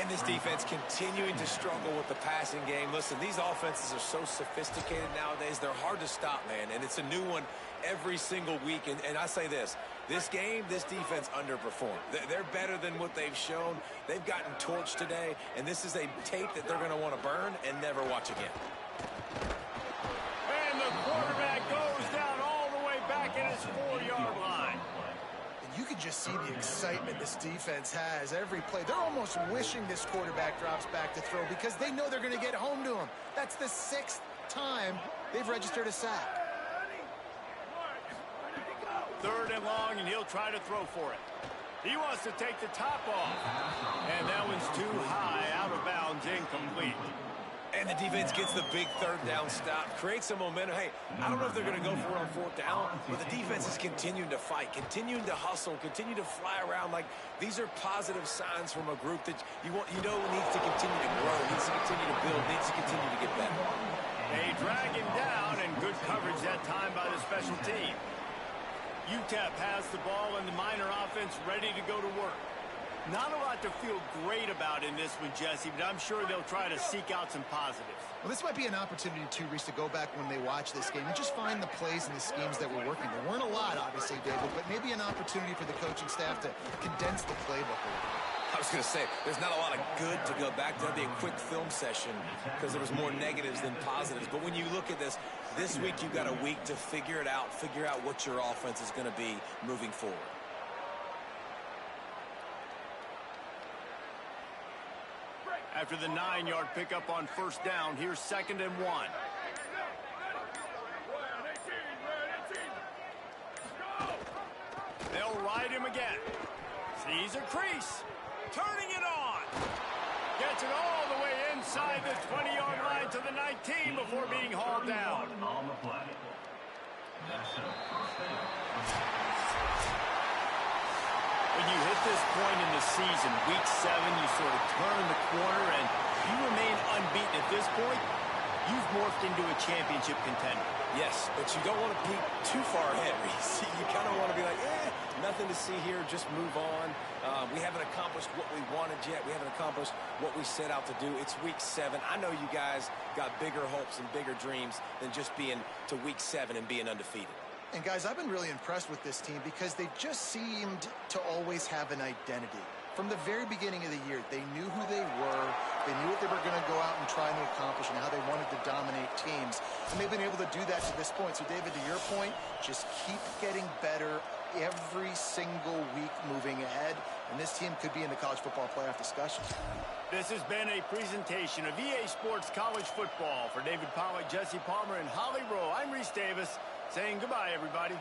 And this defense continuing to struggle with the passing game. Listen, these offenses are so sophisticated nowadays. They're hard to stop, man. And it's a new one every single week. And I say this game, this defense underperformed. They're better than what they've shown. They've gotten torched today. And this is a tape that they're going to want to burn and never watch again. And the quarterback goes down all the way back at his 4-yard line. You can just see the excitement this defense has every play. They're almost wishing this quarterback drops back to throw because they know they're going to get home to him. That's the 6th time they've registered a sack. 3rd and long, and he'll try to throw for it. He wants to take the top off. And that one's too high, out of bounds, incomplete. And the defense gets the big 3rd down stop, creates some momentum. Hey, I don't know if they're going to go for it on 4th down, but the defense is continuing to fight, continuing to hustle, continue to fly around. Like, these are positive signs from a group that you know needs to continue to grow, needs to continue to build, needs to continue to get better. They drag him down, and good coverage that time by the special team. UTEP has the ball, and the Miner offense ready to go to work. Not a lot to feel great about in this one, Jesse, but I'm sure they'll try to seek out some positives. Well, this might be an opportunity, too, Reese, to go back when they watch this game and just find the plays and the schemes that were working. There weren't a lot, obviously, David, but maybe an opportunity for the coaching staff to condense the playbook a little bit. I was going to say, there's not a lot of good to go back to. That'd be a quick film session because there was more negatives than positives. But when you look at this week you've got a week to figure it out, figure out what your offense is going to be moving forward. After the 9-yard pickup on 1st down, here's 2nd and 1. They'll ride him again. Sees a crease. Turning it on. Gets it all the way inside the 20-yard line to the 19 before being hauled down. On the play. That's a 1st down. When you hit this point in the season, week 7, you sort of turn the corner and you remain unbeaten at this point, you've morphed into a championship contender. Yes, but you don't want to peek too far ahead, Reese. You kind of want to be like, nothing to see here, just move on. We haven't accomplished what we wanted yet. We haven't accomplished what we set out to do. It's week 7. I know you guys got bigger hopes and bigger dreams than just being to week 7 and being undefeated. And, guys, I've been really impressed with this team because they've just seemed to always have an identity. From the very beginning of the year, they knew who they were. They knew what they were going to go out and try to accomplish and how they wanted to dominate teams. And they've been able to do that to this point. So, David, to your point, just keep getting better every single week moving ahead. And this team could be in the college football playoff discussion. This has been a presentation of EA Sports College Football. For David Pollack, Jesse Palmer, and Holly Rowe, I'm Reese Davis saying goodbye, everybody.